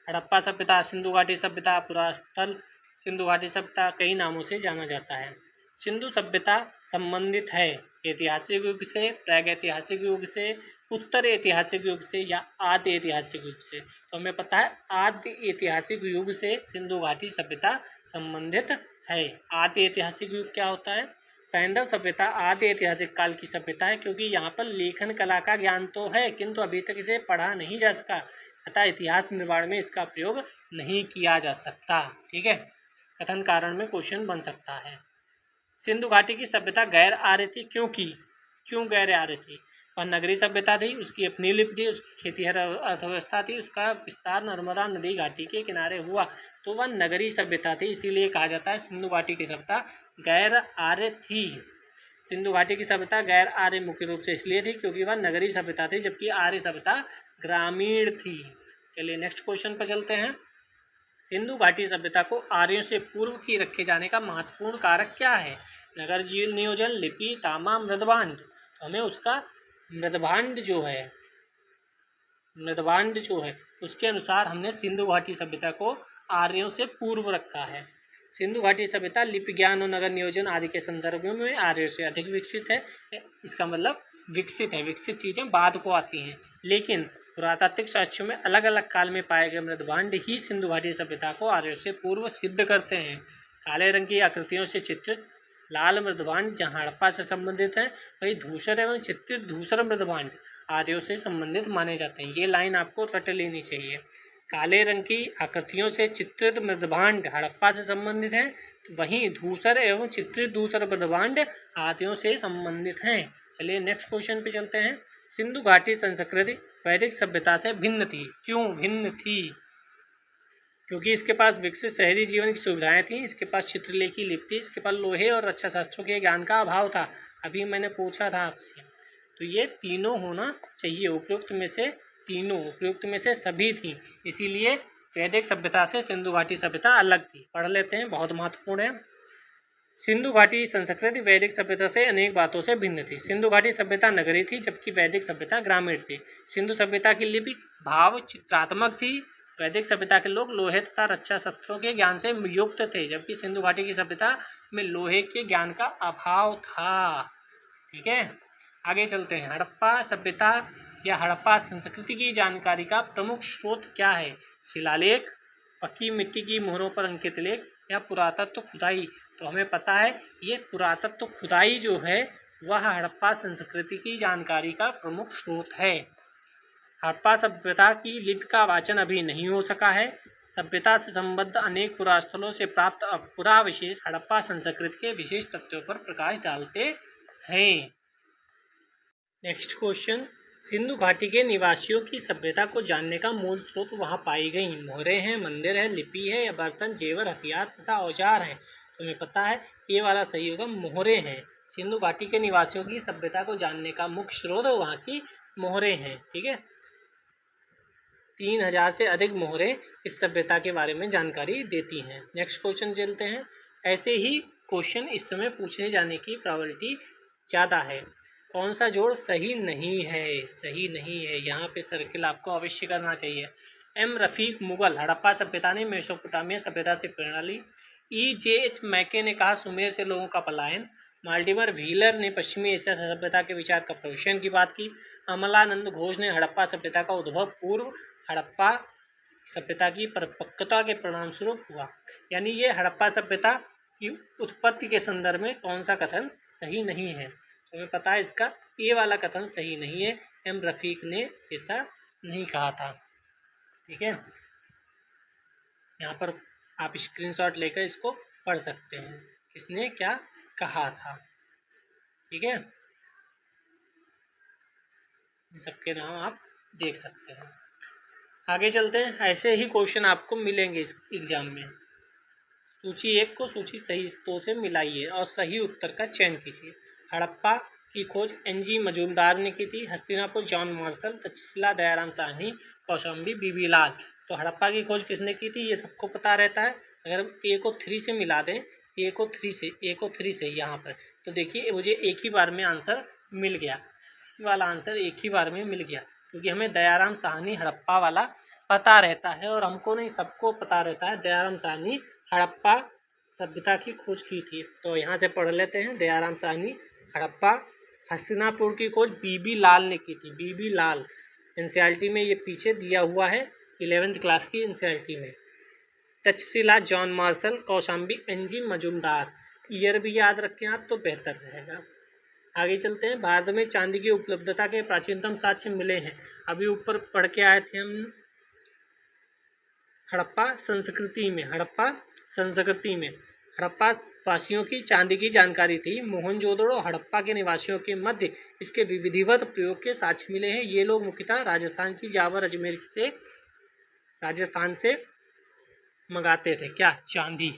हड़प्पा सभ्यता, सिंधु घाटी सभ्यता, पुरास्थल सिंधु घाटी सभ्यता कई नामों से जाना जाता है। सिंधु सभ्यता संबंधित है ऐतिहासिक युग से, प्रागैतिहासिक युग से, उत्तर ऐतिहासिक युग से या आदि ऐतिहासिक युग से। तो हमें पता है आदि ऐतिहासिक युग से सिंधु घाटी सभ्यता संबंधित है। आदि ऐतिहासिक युग क्या होता है? सैंधव सभ्यता आदि ऐतिहासिक काल की सभ्यता है क्योंकि यहाँ पर लेखन कला का ज्ञान तो है किंतु अभी तक इसे पढ़ा नहीं जा सका, अतः इतिहास निर्माण में इसका प्रयोग नहीं किया जा सकता। ठीक है, कथन कारण में क्वेश्चन बन सकता है। सिंधु घाटी की सभ्यता गैर आर्य थी क्यों गैर आर्य थी? वह नगरीय सभ्यता थी, उसकी अपनी लिपि थी, उसकी खेतीहर अर्थव्यवस्था थी, उसका विस्तार नर्मदा नदी घाटी के किनारे हुआ, तो वह नगरीय सभ्यता थी। इसीलिए कहा जाता है सिंधु घाटी की सभ्यता गैर आर्य थी। सिंधु घाटी की सभ्यता गैर आर्य मुख्य रूप से इसलिए थी क्योंकि वह नगरीय सभ्यता थी, जबकि आर्य सभ्यता ग्रामीण थी। चलिए नेक्स्ट क्वेश्चन पर चलते हैं। सिंधु घाटी सभ्यता को आर्यों से पूर्व की रखे जाने का महत्वपूर्ण कारक क्या है? नगर झील नियोजन, लिपि, तामा, मृदभांड। तो हमें उसका मृदभांड जो है उसके अनुसार हमने सिंधु घाटी सभ्यता को आर्यों से पूर्व रखा है। सिंधु घाटी सभ्यता लिपि ज्ञान और नगर नियोजन आदि के संदर्भों में आर्यों से अधिक विकसित है। इसका मतलब विकसित है, विकसित चीज़ें बाद को आती हैं। लेकिन पुरातात्विक साक्ष्यों में अलग अलग काल में पाए गए मृदभांड ही सिंधु घाटी सभ्यता को आर्यों से पूर्व सिद्ध करते हैं। काले रंग की आकृतियों से चित्रित लाल मृदभांड जहाँ हड़प्पा से संबंधित है, वही धूसर एवं चित्रित धूसर मृदभांड आर्यों से संबंधित माने जाते हैं। ये लाइन आपको रट लेनी चाहिए। काले रंग की आकृतियों से चित्रित मृदभांड हड़प्पा से संबंधित है, तो वहीं धूसर एवं चित्रित धूसर मृदभांड आर्यों से संबंधित हैं। चलिए नेक्स्ट क्वेश्चन पे चलते हैं। सिंधु घाटी संस्कृति वैदिक सभ्यता से भिन्न थी। क्यों भिन्न थी? क्योंकि इसके पास विकसित शहरी जीवन की सुविधाएं थी, इसके पास चित्रलेखी लिपि थी, इसके पास लोहे और रक्षा शास्त्रों के ज्ञान का अभाव था। अभी मैंने पूछा था आपसे, तो ये तीनों होना चाहिए। उपयुक्त में से तीनों, उपयुक्त में से सभी थी, इसीलिए वैदिक सभ्यता से सिंधु घाटी सभ्यता अलग थी। पढ़ लेते हैं, बहुत महत्वपूर्ण है। सिंधु घाटी संस्कृति वैदिक सभ्यता से अनेक बातों से भिन्न थी। सिंधु घाटी सभ्यता नगरीय थी, जबकि वैदिक सभ्यता ग्रामीण थी। सिंधु सभ्यता की लिपि भाव चित्रात्मक थी। वैदिक सभ्यता के लोग लोहे तथा रक्षा शस्त्रों के ज्ञान से युक्त थे, जबकि सिंधु घाटी की सभ्यता में लोहे के ज्ञान का अभाव था। ठीक है, आगे चलते हैं। हड़प्पा सभ्यता या हड़प्पा संस्कृति की जानकारी का प्रमुख स्रोत क्या है? शिलालेख, पक्की मिट्टी की मोहरों पर अंकित लेख या पुरातत्व खुदाई? तो हमें पता है ये पुरातत्व खुदाई जो है वह हड़प्पा संस्कृति की जानकारी का प्रमुख स्रोत है। हड़प्पा सभ्यता की लिपि का वाचन अभी नहीं हो सका है। सभ्यता से संबद्ध अनेक पुरास्थलों से प्राप्त पुराविशेष हड़प्पा संस्कृति के विशेष तथ्यों पर प्रकाश डालते हैं। नेक्स्ट क्वेश्चन, सिंधु घाटी के निवासियों की सभ्यता को जानने का मूल स्रोत वहाँ पाई गई मोहरें हैं, मंदिर है, लिपि है या बर्तन, जेवर, हथियार तथा औजार हैं? तो हमें पता है ये वाला सही होगा, मोहरें हैं। सिंधु घाटी के निवासियों की सभ्यता को जानने का मुख्य स्रोत वहाँ की मोहरें हैं। ठीक है, 3000 से अधिक मोहरें इस सभ्यता के बारे में जानकारी देती हैं। नेक्स्ट क्वेश्चन चलते हैं। ऐसे ही क्वेश्चन इस समय पूछे जाने की प्रोबेबिलिटी ज़्यादा है। कौन सा जोड़ सही नहीं है? सही नहीं है, यहाँ पे सर्किल आपको अवश्य करना चाहिए। एम रफीक मुगल, हड़प्पा सभ्यता ने मेसोपोटामिया सभ्यता से प्रेरणा ली। E.J.H. मैके ने कहा सुमेर से लोगों का पलायन। माल्टिमर व्हीलर ने पश्चिमी एशिया सभ्यता के विचार का प्रवेशन की बात की। अमलानंद घोष ने हड़प्पा सभ्यता का उद्भव पूर्व हड़प्पा सभ्यता की परिपक्वता के परिणाम स्वरूप हुआ। यानी ये हड़प्पा सभ्यता की उत्पत्ति के संदर्भ में कौन सा कथन सही नहीं है? तो हमें पता है इसका ये वाला कथन सही नहीं है। एम रफीक ने ऐसा नहीं कहा था। ठीक है, यहाँ पर आप स्क्रीनशॉट लेकर इसको पढ़ सकते हैं, किसने क्या कहा था। ठीक है, इन सबके नाम आप देख सकते हैं। आगे चलते हैं। ऐसे ही क्वेश्चन आपको मिलेंगे इस एग्जाम में। सूची 1 को सूची सही तो से मिलाइए और सही उत्तर का चयन कीजिए। हड़प्पा की खोज NG मजूमदार ने की थी। हस्तिनापुर जॉन मार्शल, तक्षशिला दयाराम साहनी, कौशाम्बी बीबी लाल। तो हड़प्पा की खोज किसने की थी ये सबको पता रहता है। अगर A को 3 से मिला दें, A को 3 से यहाँ पर, तो देखिए मुझे एक ही बार में आंसर मिल गया। सी वाला आंसर एक ही बार में मिल गया, क्योंकि हमें दयाराम साहनी हड़प्पा वाला पता रहता है और हमको नहीं सबको पता रहता है दयाराम साहनी हड़प्पा सभ्यता की खोज की थी। तो यहाँ से पढ़ लेते हैं। दयाराम साहनी हड़प्पा। हस्तिनापुर की खोज बीबी लाल ने की थी। बीबी लाल एनसीईआरटी में ये पीछे दिया हुआ है, 11th क्लास की एनसीईआरटी में। Takshashila John Marshall, Kaushambi NG Majumdar. Year भी याद रखें आप तो बेहतर रहेगा। आगे चलते हैं। भारत में चांदी की उपलब्धता के प्राचीनतम साक्ष्य मिले हैं। अभी ऊपर पढ़ के आए थे हम हड़प्पा संस्कृति में। हड़प्पा वासियों की चांदी की जानकारी थी। मोहनजोदड़ो हड़प्पा के निवासियों के मध्य इसके विधिवत प्रयोग के साक्ष्य मिले हैं। ये लोग मुख्यतः राजस्थान की जावर अजमेर से राजस्थान से मंगाते थे क्या? चांदी।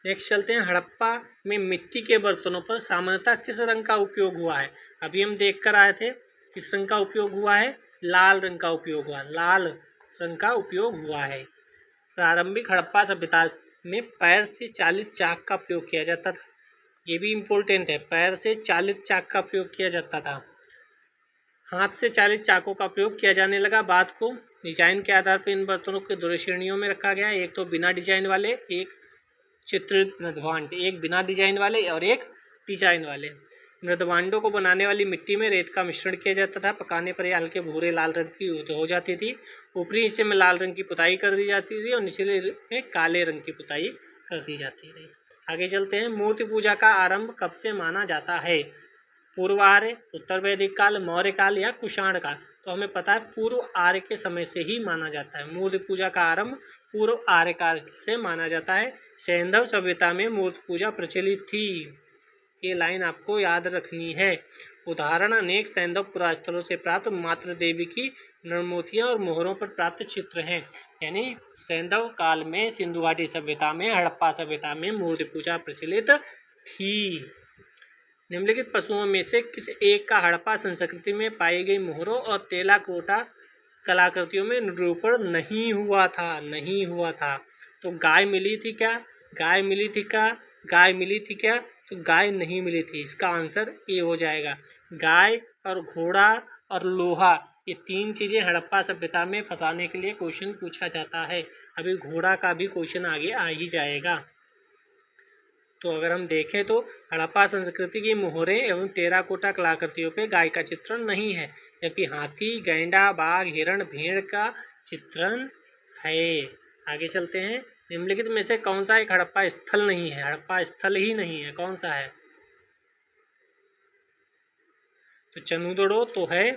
नेक्स्ट चलते हैं। हड़प्पा में मिट्टी के बर्तनों पर सामान्यतः किस रंग का उपयोग हुआ है? अभी हम देख कर आए थे किस रंग का उपयोग हुआ है? लाल रंग का उपयोग हुआ। लाल रंग का उपयोग हुआ है। प्रारंभिक हड़प्पा सभ्यता में पैर से चालित चाक का प्रयोग किया जाता था। ये भी इम्पोर्टेंट है, पैर से चालित चाक का प्रयोग किया जाता था। हाथ से चालित चाकों का प्रयोग किया जाने लगा बाद को। डिजाइन के आधार पर इन बर्तनों को दो श्रेणियों में रखा गया। एक तो बिना डिजाइन वाले, एक चित्रित मृदभांड, एक बिना डिजाइन वाले और एक डिजाइन वाले। मृदभांडों को बनाने वाली मिट्टी में रेत का मिश्रण किया जाता था। पकाने पर यह हल्के भूरे लाल रंग की हो जाती थी। ऊपरी हिस्से में लाल रंग की पुताई कर दी जाती थी और निचले में काले रंग की पुताई कर दी जाती थी। आगे चलते हैं। मूर्ति पूजा का आरंभ कब से माना जाता है? पूर्व आर्य, उत्तर वैदिक काल, मौर्य काल या कुषाण काल? तो हमें पता है पूर्व आर्य के समय से ही माना जाता है। मूर्ति पूजा का आरंभ पूर्व आर्य काल से माना जाता है। सैंधव सभ्यता में मूर्ति पूजा प्रचलित थी। ये लाइन आपको याद रखनी है। उदाहरण अनेक सैंधव पुरास्थलों से प्राप्त मातृ देवी की नरमूर्तियां और मोहरों पर प्राप्त चित्र हैं। यानी सैंधव काल में, सिंधु घाटी सभ्यता में, हड़प्पा सभ्यता में मूर्ति पूजा प्रचलित थी। निम्नलिखित पशुओं में से किस एक का हड़प्पा संस्कृति में पाई गई मोहरों और टेराकोटा कलाकृतियों में निरूपण नहीं हुआ था? तो गाय मिली थी क्या? गाय मिली थी क्या? तो गाय नहीं मिली थी। इसका आंसर ए हो जाएगा। गाय और घोड़ा और लोहा, ये तीन चीज़ें हड़प्पा सभ्यता में फंसाने के लिए क्वेश्चन पूछा जाता है। अभी घोड़ा का भी क्वेश्चन आगे आ ही जाएगा। तो अगर हम देखें तो हड़प्पा संस्कृति की मोहरें एवं टेराकोटा कलाकृतियों पे गाय का चित्रण नहीं है, जबकि हाथी, गैंडा, बाघ, हिरण, भेड़ का चित्रण है। आगे चलते हैं। निम्नलिखित में से कौन सा एक हड़प्पा स्थल नहीं है? हड़प्पा स्थल ही नहीं है, कौन सा है? तो चनुदड़ो तो है,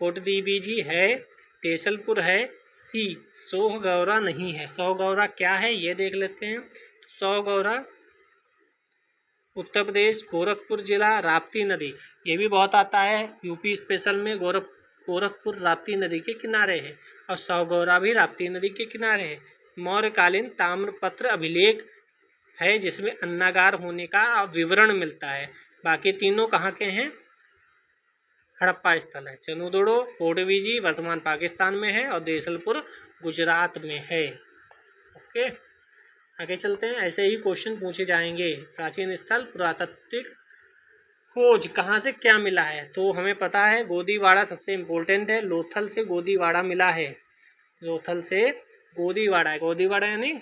कोटदीबीजी है, तेसलपुर है, सी सोहगौरा नहीं है। सोहगौरा क्या है ये देख लेते हैं। सोहगौरा उत्तर प्रदेश, गोरखपुर जिला, राप्ती नदी, ये भी बहुत आता है यूपी स्पेशल में। गोरखपुर राप्ती नदी के किनारे है और सोहगौरा भी राप्ती नदी के किनारे है। मौर्यकालीन ताम्रपत्र अभिलेख है जिसमें अन्नागार होने का विवरण मिलता है। बाकी तीनों कहाँ के हैं? हड़प्पा स्थल है। चनुदड़ो, कोटबीजी वर्तमान पाकिस्तान में है और देसलपुर गुजरात में है। ओके, आगे चलते हैं। ऐसे ही क्वेश्चन पूछे जाएंगे। प्राचीन स्थल, पुरातात्विक खोज, कहाँ से क्या मिला है? तो हमें पता है गोदीवाड़ा सबसे इम्पोर्टेंट है। लोथल से गोदीवाड़ा मिला है। लोथल से गोदीवाड़ा है। गोदीवाड़ा यानी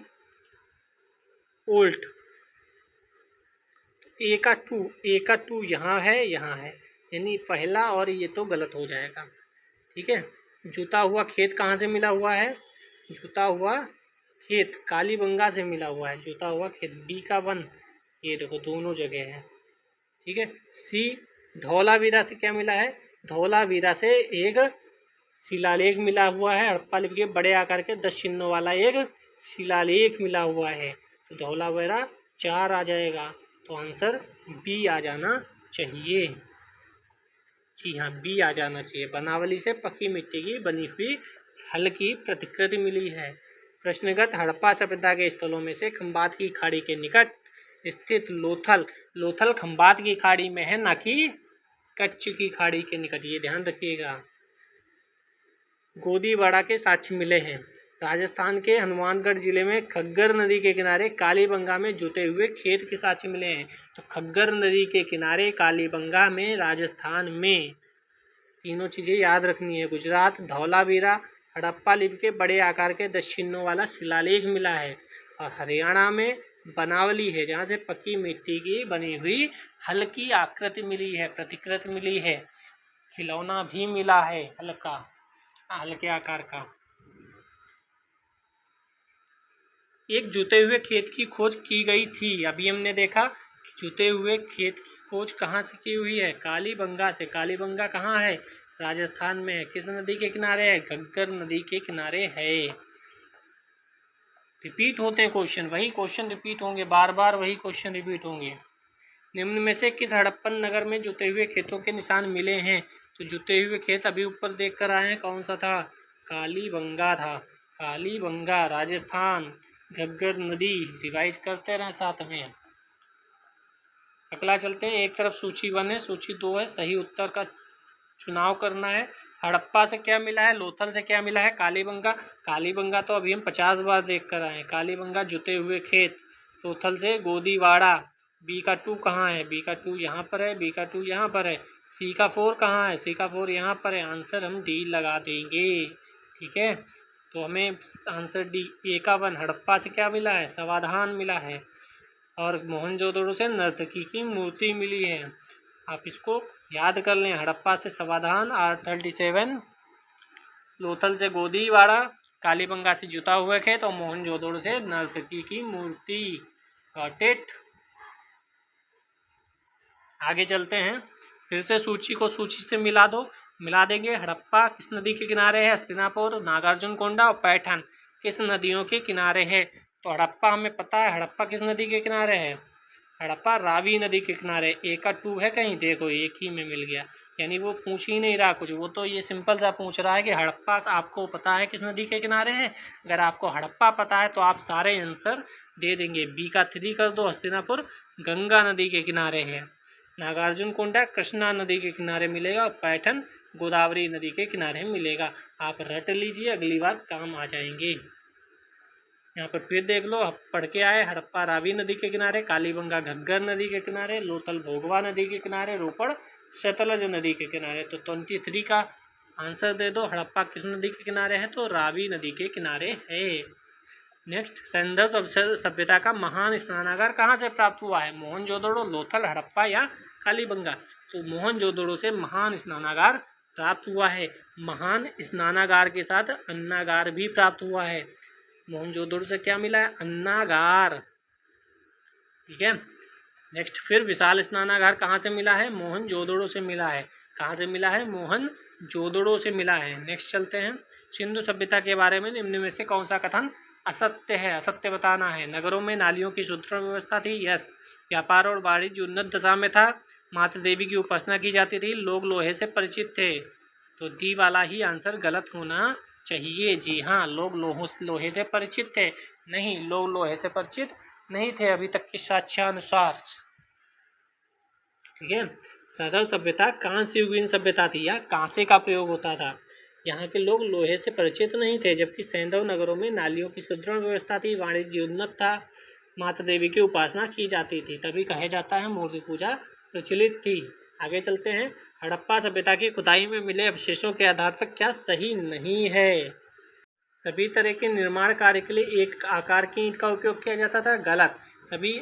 ओल्ट। ए का टू यहाँ है, यानी पहला, और ये तो गलत हो जाएगा। ठीक है। जुता हुआ खेत कहाँ से मिला हुआ है? जुता हुआ खेत कालीबंगा से मिला हुआ है। जुता हुआ खेत, बी का 1, ये देखो दोनों जगह है। ठीक है। सी धौलावीरा से क्या मिला है? धौलावीरा से एक शिलालेख मिला हुआ है। हड़प्पा लिपि के बड़े आकार के 10 चिन्हों वाला एक शिलालेख मिला हुआ है। तो धौलावीरा 4 आ जाएगा। तो आंसर बी आ जाना चाहिए। जी हाँ, बी आ जाना चाहिए। बनावली से पक्की मिट्टी की बनी हुई हल्की प्रतिकृति मिली है। प्रश्नगत हड़प्पा सभ्यता के स्थलों में से खंबात की खाड़ी के निकट स्थित लोथल खंबात की खाड़ी में है, ना कि कच्छ की खाड़ी के निकट, ये ध्यान रखिएगा। गोदीवाड़ा के साक्ष्य मिले हैं। राजस्थान के हनुमानगढ़ जिले में खग्गर नदी के किनारे कालीबंगा में जुते हुए खेत के साक्ष्य मिले हैं। तो खग्गर नदी के किनारे कालीबंगा में, राजस्थान में, तीनों चीज़ें याद रखनी है। गुजरात धौलावीरा हड़प्पा लिपि के बड़े आकार के 10 चिन्हों वाला शिलालेख मिला है। और हरियाणा में बनावली है, जहाँ से पक्की मिट्टी की बनी हुई हल्की आकृति मिली है, प्रतिकृति मिली है। खिलौना भी मिला है हल्के आकार का। एक जुते हुए खेत की खोज की गई थी। अभी हमने देखा कि जुते हुए खेत की खोज कहाँ से की हुई है? कालीबंगा से। कालीबंगा कहाँ है? राजस्थान में है। किस नदी के किनारे है? घग्गर नदी के किनारे है। रिपीट होते हैं क्वेश्चन, वही क्वेश्चन रिपीट होंगे, बार बार वही क्वेश्चन रिपीट होंगे। निम्न में से किस हड़प्पन नगर में जुते हुए खेतों के निशान मिले हैं? तो जुते हुए खेत अभी ऊपर देख कर आए हैं, कौन सा था? कालीबंगा था। कालीबंगा राजस्थान, घग्गर नदी, रिवाइज करते रहें साथ में। अगला चलते हैं। एक तरफ सूची 1 है, सूची 2 है। सही उत्तर का चुनाव करना है। हड़प्पा से क्या मिला है? लोथल से क्या मिला है? कालीबंगा। कालीबंगा तो अभी हम 50 बार देख कर आए हैं। कालीबंगा जुते हुए खेत। लोथल से गोदीवाड़ा। बी का 2 कहाँ है? बी का 2 यहाँ पर है, बी का 2 यहाँ पर है। सी का 4 कहाँ है? सी का 4 यहाँ पर है। आंसर हम डी लगा देंगे। ठीक है। तो हमें आंसर डी। ए का 1 हड़प्पा से क्या मिला है? समाधान मिला है। और मोहनजोदड़ो से नर्तकी की मूर्ति मिली है। आप इसको याद कर लें। हड़प्पा से समाधान R37, लोथल से गोदीवाड़ा, कालीबंगा से जुता हुआ खेत और मोहनजोदड़ो से नर्तकी की मूर्ति। Got it. आगे चलते हैं। फिर से सूची को सूची से मिला दो, मिला देंगे। हड़प्पा किस नदी के किनारे है? हस्तिनापुर, नागार्जुनकोंडा और पैठन किस नदियों के किनारे है? तो हड़प्पा हमें पता है। हड़प्पा किस नदी के किनारे है? हड़प्पा रावी नदी के किनारे। एक का 2 है कहीं? देखो एक ही में मिल गया, यानी वो पूछ ही नहीं रहा कुछ, वो तो ये सिंपल सा पूछ रहा है कि हड़प्पा आपको पता है किस नदी के किनारे है। अगर आपको हड़प्पा पता है तो आप सारे आंसर दे देंगे। बी का 3 कर दो। हस्तिनापुर गंगा नदी के किनारे है। नागार्जुनकोंडा कृष्णा नदी के किनारे मिलेगा और पैठन गोदावरी नदी के किनारे मिलेगा। आप रट लीजिए, अगली बार काम आ जाएंगे। यहाँ पर फिर देख लो, पढ़ के आए। हड़प्पा रावी नदी के किनारे, कालीबंगा घग्गर नदी के किनारे, लोथल भोगवा नदी के किनारे, रोपड़ सतलज नदी के किनारे। तो 23 का आंसर दे दो। हड़प्पा किस नदी के किनारे है? तो रावी नदी के किनारे है। नेक्स्ट, सिंधु सभ्यता का महान स्नानागार कहाँ से प्राप्त हुआ है? मोहनजोदड़ो, लोथल, हड़प्पा या कालीबंगा? तो मोहनजोदड़ो से महान स्नानागार प्राप्त हुआ है। महान स्नानागार के साथ अन्नागार भी प्राप्त हुआ है। मोहनजोदड़ो से क्या मिला है? अन्नागार। ठीक है। नेक्स्ट, फिर विशाल स्नानागार कहाँ से मिला है? मोहनजोदड़ो से मिला है। कहाँ से मिला है? मोहनजोदड़ो से मिला है। नेक्स्ट चलते हैं। सिंधु सभ्यता के बारे में निम्न में से कौन सा कथन असत्य है? असत्य बताना है। नगरों में नालियों की सुदृढ़ व्यवस्था थी। यस। व्यापार और वाणिज्य उन्नत दशा में था। माता देवी की उपासना की जाती थी। लोग लोहे से परिचित थे। तो डी वाला ही आंसर गलत होना चाहिए। जी हाँ, लोग लोहे से परिचित थे। नहीं, लोग लोहे से परिचित नहीं थे अभी तक के साक्ष्यानुसार। ठीक है। सैंधव सभ्यता कांस्य युगीन सभ्यता थी या कांसे का प्रयोग होता था। यहाँ के लोग लोहे से परिचित नहीं थे, जबकि सैंधव नगरों में नालियों की सुदृढ़ व्यवस्था थी, वाणिज्य उन्नत था, माता देवी की उपासना की जाती थी, तभी कहा जाता है मूर्ति पूजा प्रचलित थी। आगे चलते हैं। हड़प्पा सभ्यता की खुदाई में मिले अवशेषों के आधार पर क्या सही नहीं है? सभी तरह के निर्माण कार्य के लिए एक आकार की ईंट का उपयोग किया जाता था। गलत। सभी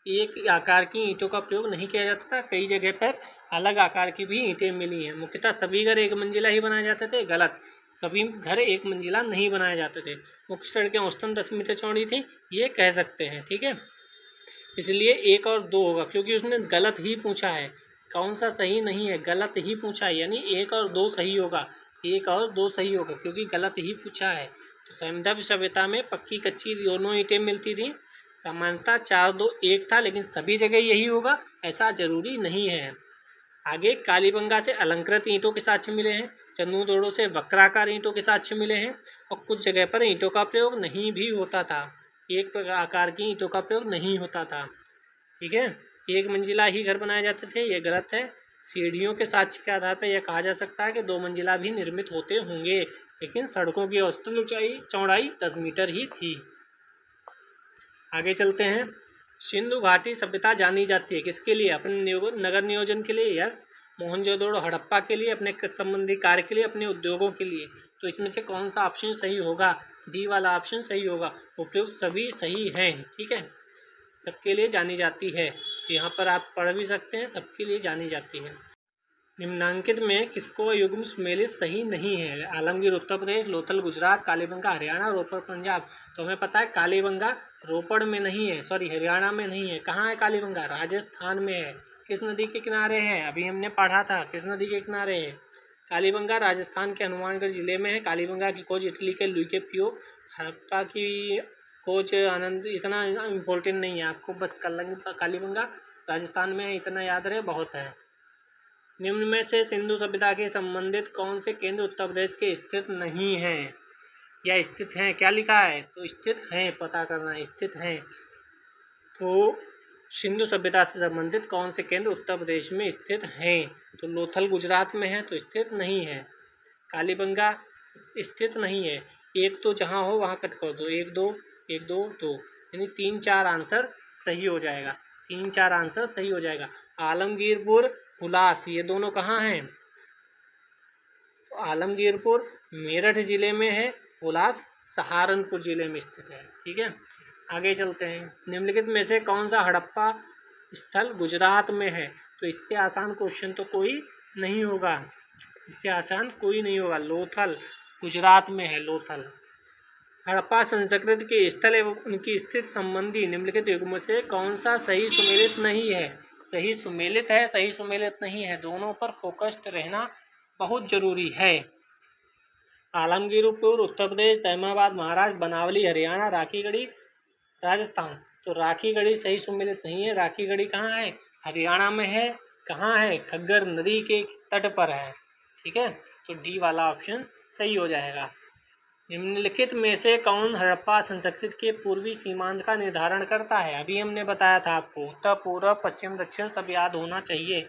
एक आकार की ईंटों का प्रयोग नहीं किया जाता था। कई जगह पर अलग आकार की भी ईंटें मिली हैं। मुख्यतः सभी घर एक मंजिला ही बनाए जाते थे। गलत। सभी घर एक मंजिला नहीं बनाए जाते थे। मुख्य सड़कें औसतन 10 मीटर चौड़ी थी, ये कह सकते हैं। ठीक है, इसलिए 1 और 2 होगा, क्योंकि उसने गलत ही पूछा है। कौन सा सही नहीं है? गलत ही पूछा है, यानी 1 और 2 सही होगा। 1 और 2 सही होगा, क्योंकि गलत ही पूछा है। तो सैंधव सभ्यता में पक्की कच्ची दोनों ईंटें मिलती थी। सामान्यतः 4 2 1 था, लेकिन सभी जगह यही होगा ऐसा जरूरी नहीं है। आगे, कालीबंगा से अलंकृत ईंटों के साक्ष्य मिले हैं। चंदूदड़ो से वक्राकार ईंटों के साक्ष्य मिले हैं। और कुछ जगह पर ईंटों का प्रयोग नहीं भी होता था। एक आकार की ईंटों का प्रयोग नहीं होता था। ठीक है, एक मंजिला ही घर बनाए जाते थे, ये गलत है। सीढ़ियों के साक्ष्य के आधार पर यह कहा जा सकता है कि 2 मंजिला भी निर्मित होते होंगे, लेकिन सड़कों की औसतन चौड़ाई 10 मीटर ही थी। आगे चलते हैं। सिंधु घाटी सभ्यता जानी जाती है किसके लिए? अपने नगर नियोजन के लिए। यस। मोहनजोदड़ो हड़प्पा के लिए, अपने संबंधी कार्य के लिए, अपने उद्योगों के लिए। तो इसमें से कौन सा ऑप्शन सही होगा? डी वाला ऑप्शन सही होगा। उपयुक्त सभी सही हैं। ठीक है, सबके लिए जानी जाती है। यहाँ पर आप पढ़ भी सकते हैं, सबके लिए जानी जाती है। निम्नांकित में किसको युग्म सुमेलित सही नहीं है? आलमगीर उत्तर प्रदेश, लोथल गुजरात, कालीबंगा हरियाणा, रोपड़ पंजाब। तो हमें पता है कालीबंगा रोपड़ में नहीं है, सॉरी हरियाणा में नहीं है। कहाँ है कालीबंगा? राजस्थान में है। किस नदी के किनारे है? अभी हमने पढ़ा था किस नदी के किनारे है। कालीबंगा राजस्थान के हनुमानगढ़ जिले में है। कालीबंगा की खोज इटली के लुई के पियो। हड़प्पा की खोज आनंद, इतना इम्पोर्टेंट नहीं है आपको, बस कालीबंगा राजस्थान में इतना याद रहे, बहुत है। निम्न में से सिंधु सभ्यता के संबंधित कौन से केंद्र उत्तर प्रदेश के स्थित नहीं है या स्थित हैं? क्या लिखा है? तो स्थित हैं, पता करना है, स्थित हैं। तो सिंधु सभ्यता से संबंधित कौन से केंद्र उत्तर प्रदेश में स्थित हैं? तो लोथल गुजरात में है, तो स्थित नहीं है। कालीबंगा स्थित नहीं है। एक तो जहाँ हो वहाँ कट कर दो, 1 2 1 2 2, यानी 3 4 आंसर सही हो जाएगा। 3 4 आंसर सही हो जाएगा। आलमगीरपुर, हुलास, ये दोनों कहाँ हैं? तो आलमगीरपुर मेरठ जिले में है, हुलास सहारनपुर जिले में स्थित है। ठीक है, आगे चलते हैं। निम्नलिखित में से कौन सा हड़प्पा स्थल गुजरात में है? तो इससे आसान क्वेश्चन तो कोई नहीं होगा, इससे आसान कोई नहीं होगा। लोथल गुजरात में है, लोथल। हड़प्पा संस्कृति के स्थल एवं उनकी स्थिति संबंधी निम्नलिखित युग्मों से कौन सा सही सुमेलित नहीं है? सही सुमेलित है, सही सुमेलित नहीं है, दोनों पर फोकस्ड रहना बहुत जरूरी है। आलमगीरपुर उत्तर प्रदेश, तैमाबाद महाराष्ट्र, बनावली हरियाणा, राखीगढ़ी राजस्थान। तो राखीगढ़ी सही सुमेलित नहीं है। राखीगढ़ी कहाँ है? हरियाणा में है। कहाँ है? खग्गर नदी के तट पर है। ठीक है, तो डी वाला ऑप्शन सही हो जाएगा। निम्नलिखित में से कौन हड़प्पा संस्कृति के पूर्वी सीमांत का निर्धारण करता है? अभी हमने बताया था आपको, उत्तर पूर्व पश्चिम दक्षिण सब याद होना चाहिए।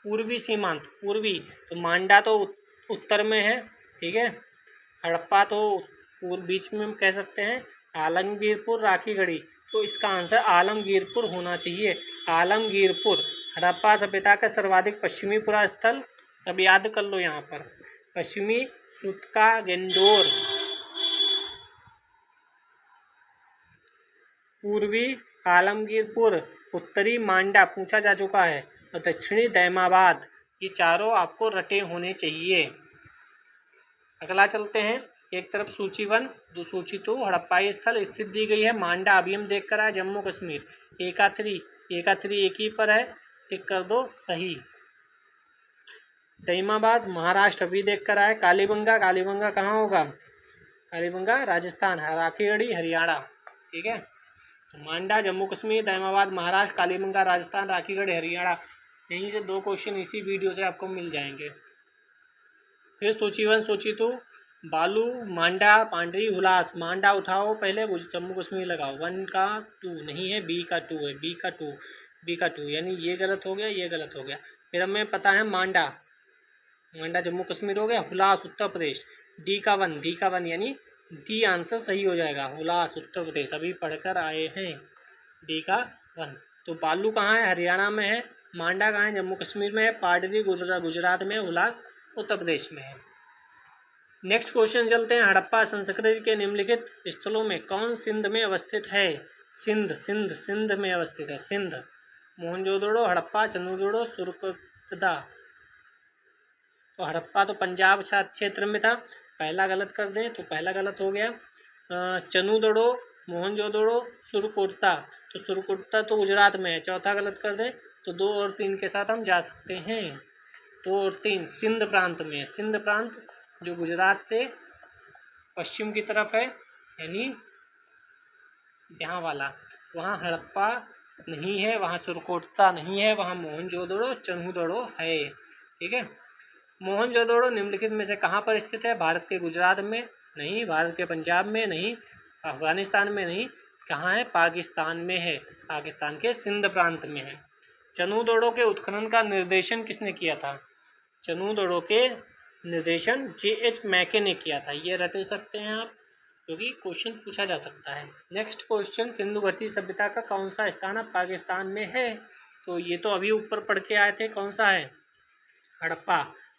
पूर्वी सीमांत, पूर्वी तो मांडा तो उत्तर में है, ठीक है। हड़प्पा तो पूर्व बीच में हम कह सकते हैं। आलमगीरपुर, राखीगढ़ी, तो इसका आंसर आलमगीरपुर होना चाहिए। आलमगीरपुर हड़प्पा सभ्यता का सर्वाधिक पश्चिमी पुरा स्थल, सब याद कर लो यहाँ पर। पश्चिमी सूतका गेंडोर, पूर्वी आलमगीरपुर, उत्तरी मांडा पूछा जा चुका है, और दक्षिणी दैमाबाद। ये चारों आपको रटे होने चाहिए। अगला चलते हैं। एक तरफ सूची 1, दो सूची 2 हड़प्पाई स्थल स्थित दी गई है। मांडा अभी हम देख कर आए, जम्मू कश्मीर। एकात्री एक ही पर है, टिक कर दो, सही। दैमाबाद महाराष्ट्र अभी देख कर आए। कालीबंगा कहाँ होगा? कालीबंगा राजस्थान। राखीगढ़ी हरियाणा, ठीक है। तो मांडा जम्मू कश्मीर, दैमाबाद महाराष्ट्र, कालीबंगा राजस्थान, राखीगढ़ हरियाणा। यहीं से 2 क्वेश्चन इसी वीडियो से आपको मिल जाएंगे। फिर सूची 1 सूची 2 बालू, मांडा, पांडरी, हुलास। मांडा उठाओ पहले, जम्मू कश्मीर लगाओ। 1 का 2 नहीं है, बी का 2 है, बी का 2, यानी ये गलत हो गया, ये गलत हो गया। फिर हमें पता है मांडा जम्मू कश्मीर हो गया। हुलास उत्तर प्रदेश, डी का 1 यानी डी आंसर सही हो जाएगा। हुलास उत्तर प्रदेश अभी पढ़कर आए हैं, डी का 1। तो बालू कहाँ है? हरियाणा में है। मांडा कहाँ है? जम्मू कश्मीर में है। पाडरी गुजरात में, हुलास उत्तर प्रदेश में है। नेक्स्ट क्वेश्चन चलते हैं। हड़प्पा संस्कृति के निम्नलिखित स्थलों में कौन सिंध में अवस्थित है? सिंध में अवस्थित है। सिंध, मोहनजोदड़ो, हड़प्पा, चनूदड़ो, सुरकुत्ता। तो हड़प्पा तो पंजाब क्षेत्र में था, पहला गलत कर दें तो पहला गलत हो गया। चनूदड़ो, मोहनजोदड़ो, सुरकुत्ता, तो सुरकुत्ता तो गुजरात में है, चौथा गलत कर दें तो 2 और 3 के साथ हम जा सकते हैं। 2 और 3 सिंध प्रांत में है। सिंध प्रांत जो गुजरात से पश्चिम की तरफ है, यानी यहाँ वाला, वहाँ हड़प्पा नहीं है, वहाँ सुरकोटता नहीं है, वहाँ मोहनजोदड़ो चनूदड़ो है, ठीक है। मोहनजोदड़ो निम्नलिखित में से कहाँ पर स्थित है? भारत के गुजरात में नहीं, भारत के पंजाब में नहीं, अफगानिस्तान में नहीं, कहाँ है? पाकिस्तान में है, पाकिस्तान के सिंध प्रांत में है। चनूदड़ो के उत्खनन का निर्देशन किसने किया था? चनूदड़ो के निर्देशन J.H. मैके ने किया था। ये रट सकते हैं आप, क्योंकि क्वेश्चन पूछा जा सकता है। नेक्स्ट क्वेश्चन, सिंधु घाटी सभ्यता का कौन सा स्थान अब पाकिस्तान में है? तो ये तो अभी ऊपर पढ़ के आए थे, कौन सा है?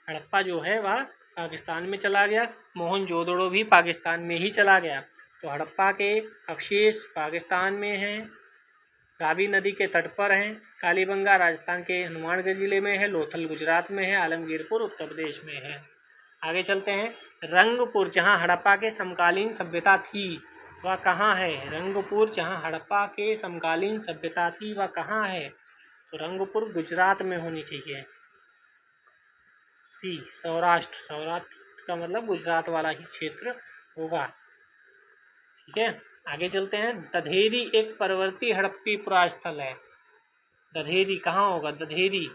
हड़प्पा जो है वह पाकिस्तान में चला गया। मोहनजोदड़ो भी पाकिस्तान में ही चला गया। तो हड़प्पा के अवशेष पाकिस्तान में हैं, रावी नदी के तट पर हैं। कालीबंगा राजस्थान के हनुमानगढ़ जिले में है। लोथल गुजरात में है। आलमगीरपुर उत्तर प्रदेश में है। आगे चलते हैं। रंगपुर जहां हड़प्पा के समकालीन सभ्यता थी वह कहाँ है? रंगपुर जहां हड़प्पा के समकालीन सभ्यता थी वह कहाँ है? तो रंगपुर गुजरात में होनी चाहिए। सी, सौराष्ट्र का मतलब गुजरात वाला ही क्षेत्र होगा, ठीक है। आगे चलते हैं। दधेरी एक परवर्ती हड़प्पी पुरास्थल है। दधेरी कहाँ होगा? दधेरी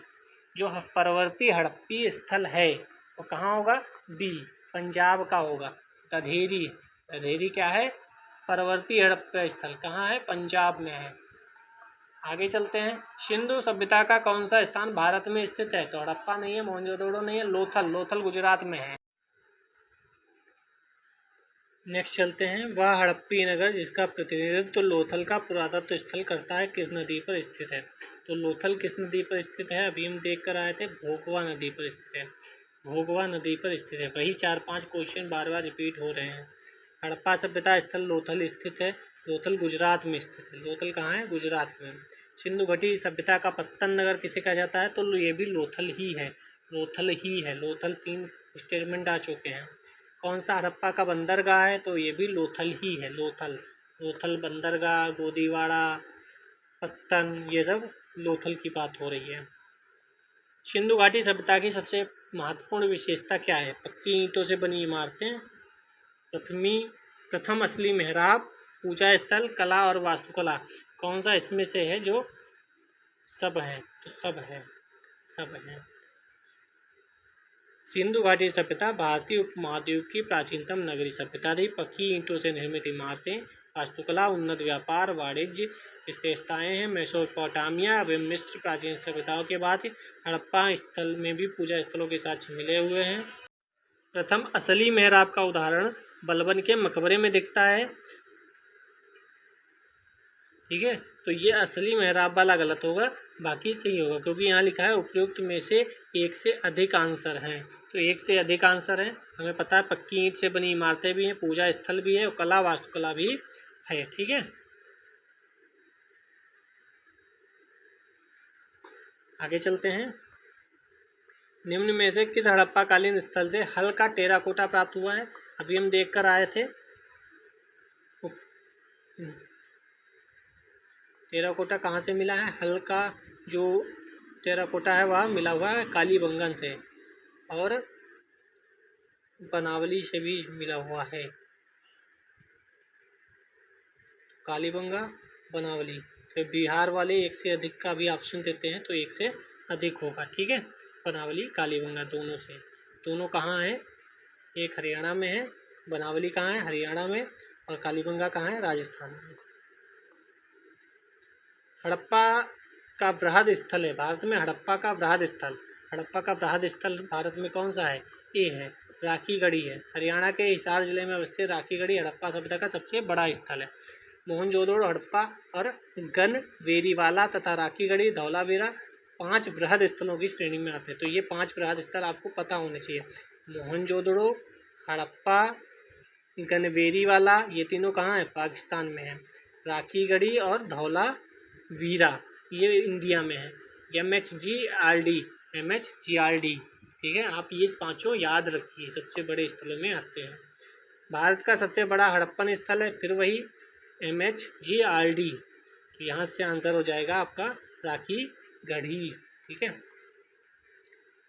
जो परवर्ती हड़प्पी स्थल है वो कहाँ होगा? बी, पंजाब का होगा। दधेरी क्या है? परवर्ती हड़प्पा स्थल कहाँ है? पंजाब में है। आगे चलते हैं। सिंधु सभ्यता का कौन सा स्थान भारत में स्थित है? तो हड़प्पा नहीं है, मोहनजोदड़ो नहीं है, लोथल गुजरात में है। नेक्स्ट चलते हैं। वह हड़प्पी नगर जिसका प्रतिनिधित्व लोथल का पुरातत्व स्थल करता है किस नदी पर स्थित है? तो लोथल किस नदी पर स्थित है? अभी हम देख कर आए थे, भोगवा नदी पर स्थित है। भोगवा नदी पर स्थित है। वही 4-5 क्वेश्चन बार बार रिपीट हो रहे हैं। हड़प्पा सभ्यता स्थल लोथल स्थित है। लोथल गुजरात में स्थित है। लोथल कहाँ है? गुजरात में। सिंधु घाटी सभ्यता का पत्तन नगर किसे कहा जाता है? तो ये भी लोथल ही है, लोथल ही है। लोथल 3 स्टेटमेंट आ चुके हैं। कौन सा हड़प्पा का बंदरगाह है? तो ये भी लोथल ही है, लोथल। लोथल बंदरगाह, गोदीवाड़ा, पत्तन, ये सब लोथल की बात हो रही है। सिंधु घाटी सभ्यता की सबसे महत्वपूर्ण विशेषता क्या है? पक्की ईंटों से बनी इमारतें, प्रथम असली मेहराब, पूजा स्थल, कला और वास्तुकला। कौन सा इसमें से है जो सब है? तो सब है, सब है। सिंधु घाटी सभ्यता भारतीय उपमहाद्वीप की प्राचीनतम नगरीय सभ्यता थी। पक्की ईंटों से निर्मित इमारतें, वास्तुकला, उन्नत व्यापार वाणिज्य विशेषताएं हैं। मेसोपोटामिया एवं मिस्र प्राचीन सभ्यताओं के बाद हड़प्पा स्थल में भी पूजा स्थलों के साक्ष्य मिले हुए हैं। प्रथम असली मेहराब का उदाहरण बलबन के मकबरे में दिखता है। ठीक है, तो ये असली मेहराब वाला गलत होगा, बाकी सही होगा, क्योंकि यहाँ लिखा है उपयुक्त में से एक से अधिक आंसर हैं। तो एक से अधिक आंसर हैं। हमें पता है पक्की ईंट से बनी इमारतें भी हैं, पूजा स्थल भी है और कला वास्तुकला भी है। ठीक है, आगे चलते हैं। निम्न में से किस हड़प्पाकालीन स्थल से हल्का टेराकोटा प्राप्त हुआ है? अभी हम देख कर आए थे। टेराकोटा कहाँ से मिला है? हल्का जो टेराकोटा है वह मिला हुआ है कालीबंगन से और बनावली से भी मिला हुआ है। कालीबंगा, बनावली। तो बिहार वाले एक से अधिक का भी ऑप्शन देते हैं, तो एक से अधिक होगा। ठीक है, बनावली कालीबंगा दोनों से। दोनों कहाँ है? एक हरियाणा में है, बनावली कहाँ है? हरियाणा में, और कालीबंगा कहाँ है? राजस्थान में। हड़प्पा का बृहद स्थल है भारत में। हड़प्पा का बृहद स्थल, हड़प्पा का बृहद स्थल भारत में कौन सा है? ए है, राखीगढ़ी है। हरियाणा के हिसार जिले में अवस्थित राखीगढ़ी हड़प्पा सभ्यता का सबसे बड़ा स्थल है। मोहनजोदड़ो, हड़प्पा और गनवेरीवाला तथा राखीगढ़ी, धौलावीरा 5 बृहद स्थलों की श्रेणी में आते हैं। तो ये 5 बृहद स्थल आपको पता होने चाहिए। मोहनजोदड़ो, हड़प्पा, गनवेरीवाला, ये तीनों कहाँ है? पाकिस्तान में है। राखीगढ़ी और धौलावीरा ये इंडिया में है। MHGRD, MHGRD। ठीक है, आप ये 5 याद रखिए, सबसे बड़े स्थलों में आते हैं। भारत का सबसे बड़ा हड़प्पन स्थल है फिर वही MHGRD। तो यहाँ से आंसर हो जाएगा आपका राखीगढ़ी। ठीक है,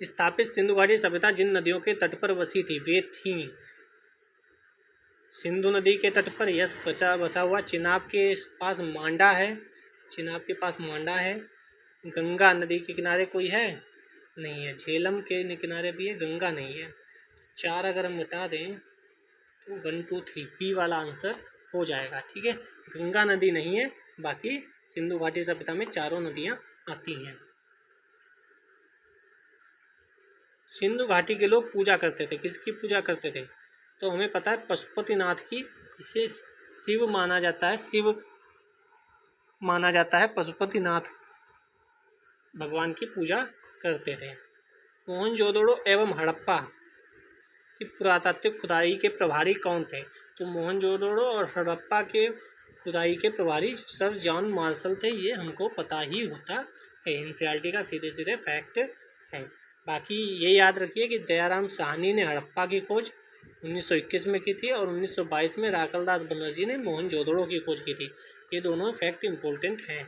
स्थापित सिंधु घाटी सभ्यता जिन नदियों के तट पर बसी थी वे थी सिंधु नदी के तट पर यस बसा हुआ, चिनाब के पास मांडा है, चिनाब के पास मांडा है। गंगा नदी के किनारे कोई है? नहीं है। झेलम के किनारे भी है, गंगा नहीं है। 4 अगर हम मिटा दें तो 1 2 3 बी वाला आंसर हो जाएगा। ठीक है, गंगा नदी नहीं है, बाकी सिंधु घाटी सभ्यता में 4 नदियाँ आती हैं। सिंधु घाटी के लोग पूजा करते थे, किसकी पूजा करते थे? तो हमें पता है पशुपतिनाथ की। इसे शिव माना जाता है, शिव माना जाता है। पशुपतिनाथ भगवान की पूजा करते थे। मोहनजोदड़ो एवं हड़प्पा की पुरातात्विक खुदाई के प्रभारी कौन थे? तो मोहनजोदड़ो और हड़प्पा के खुदाई के प्रभारी सर जॉन मार्शल थे। ये हमको पता ही होता है, एनसीईआरटी का सीधे सीधे फैक्ट है। बाकी ये याद रखिए कि दयाराम साहनी ने हड़प्पा की खोज 1921 में की थी और 1922 में राकलदास बनर्जी ने मोहनजोदड़ो की खोज की थी। ये दोनों फैक्ट इम्पोर्टेंट हैं।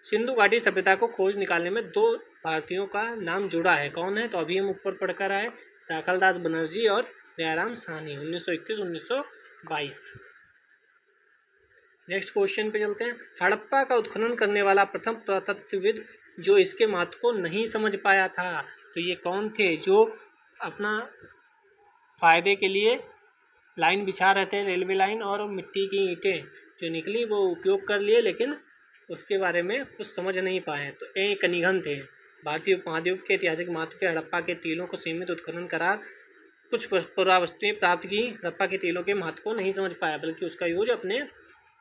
सिंधु घाटी सभ्यता को खोज निकालने में 2 भारतीयों का नाम जुड़ा है, कौन है? तो अभी हम ऊपर पढ़कर आए, राकलदास बनर्जी और दयाराम साहनी, 1921-1922। नेक्स्ट क्वेश्चन पे चलते हैं। हड़प्पा का उत्खनन करने वाला प्रथम पुरातत्वविद जो इसके महत्व को नहीं समझ पाया था, तो ये कौन थे? जो अपना फ़ायदे के लिए लाइन बिछा रहे थे, रेलवे लाइन, और मिट्टी की ईंटें जो निकली वो उपयोग कर लिए, लेकिन उसके बारे में कुछ समझ नहीं पाए। तो ए कनिघन थे। भारतीय उपमहाद्वीप के ऐतिहासिक महत्व के हड़प्पा के टीलों को सीमित उत्खनन करा, कुछ पुरावस्तुएं प्राप्त की। हड़प्पा के टीलों के महत्व को नहीं समझ पाया, बल्कि उसका यूज अपने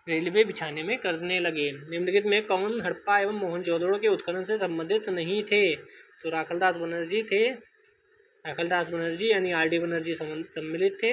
रेलवे बिछाने में करने लगे। निम्नलिखित में कौन हड़प्पा एवं मोहनजोदड़ो के उत्खनन से संबंधित नहीं थे? तो राकलदास बनर्जी थे। राकलदास बनर्जी यानी RD बनर्जी सम्मिलित थे।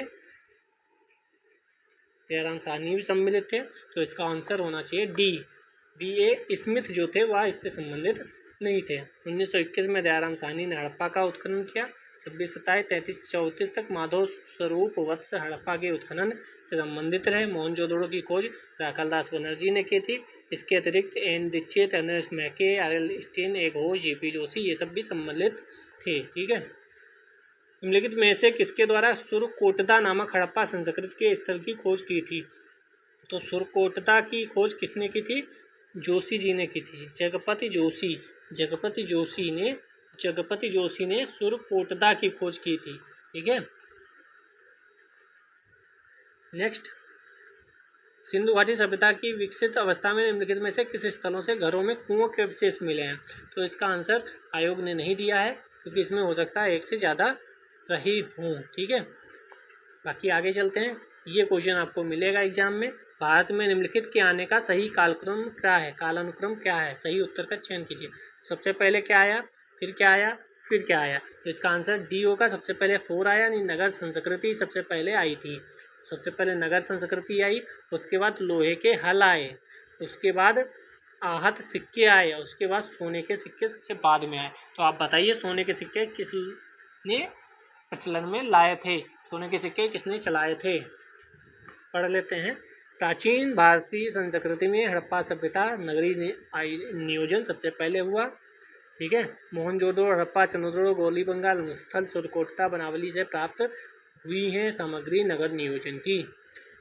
दयाराम साहनी भी सम्मिलित थे। तो इसका आंसर होना चाहिए डी। स्मिथ जो थे वह इससे संबंधित नहीं थे। 1921 में दयाराम साहनी ने हड़प्पा का उत्खनन किया। 26/27, 33, 34 तक माधव स्वरूप वत्स हड़प्पा के उत्खनन से संबंधित रहे। मोहनजोदड़ो की खोज राखालदास बनर्जी ने की थी। इसके अतिरिक्त एन दीक्षित, अर्नेस्ट मैके, आर.एल. स्टेन, ए घोष, जे.पी. जोशी ये सब भी सम्मिलित थे। ठीक है। निम्नलिखित में से किसके द्वारा सुरकोटदा नामक हड़प्पा संस्कृति के स्थल की खोज की थी? तो सुरकोटदा की खोज किसने की थी? जोशी जी ने की थी। जगपति जोशी ने सुरकोटदा की खोज की थी। ठीक है। नेक्स्ट, सिंधु घाटी सभ्यता की विकसित अवस्था में निम्नलिखित में से किस स्थलों से घरों में कुओं के अवशेष मिले हैं? तो इसका आंसर आयोग ने नहीं दिया है, क्योंकि इसमें हो सकता है एक से ज़्यादा रही हूँ। ठीक है। बाकी आगे चलते हैं। ये क्वेश्चन आपको मिलेगा एग्जाम में। भारत में निम्नलिखित के आने का सही कालक्रम क्या है? कालानुक्रम क्या है? सही उत्तर का चयन कीजिए। सबसे पहले क्या आया, फिर क्या आया, फिर क्या आया? तो इसका आंसर डी होगा। सबसे पहले 4 आया, यानी नगर संस्कृति सबसे पहले आई थी। सबसे पहले नगर संस्कृति आई, उसके बाद लोहे के हल आए, उसके बाद आहत सिक्के आए, उसके बाद सोने के सिक्के सबसे बाद में आए। तो आप बताइए सोने के सिक्के किसने प्रचलन में लाए थे? सोने के सिक्के किसने चलाए थे? पढ़ लेते हैं। प्राचीन भारतीय संस्कृति में हड़प्पा सभ्यता नगरीय नियोजन सबसे पहले हुआ। ठीक है। मोहनजोदड़ो, हड़प्पा, चंद्रदुर्ग, गोली बंगाल, मुस्थल, सुरकोटदा, बनावली से प्राप्त हुई है सामग्री नगर नियोजन की।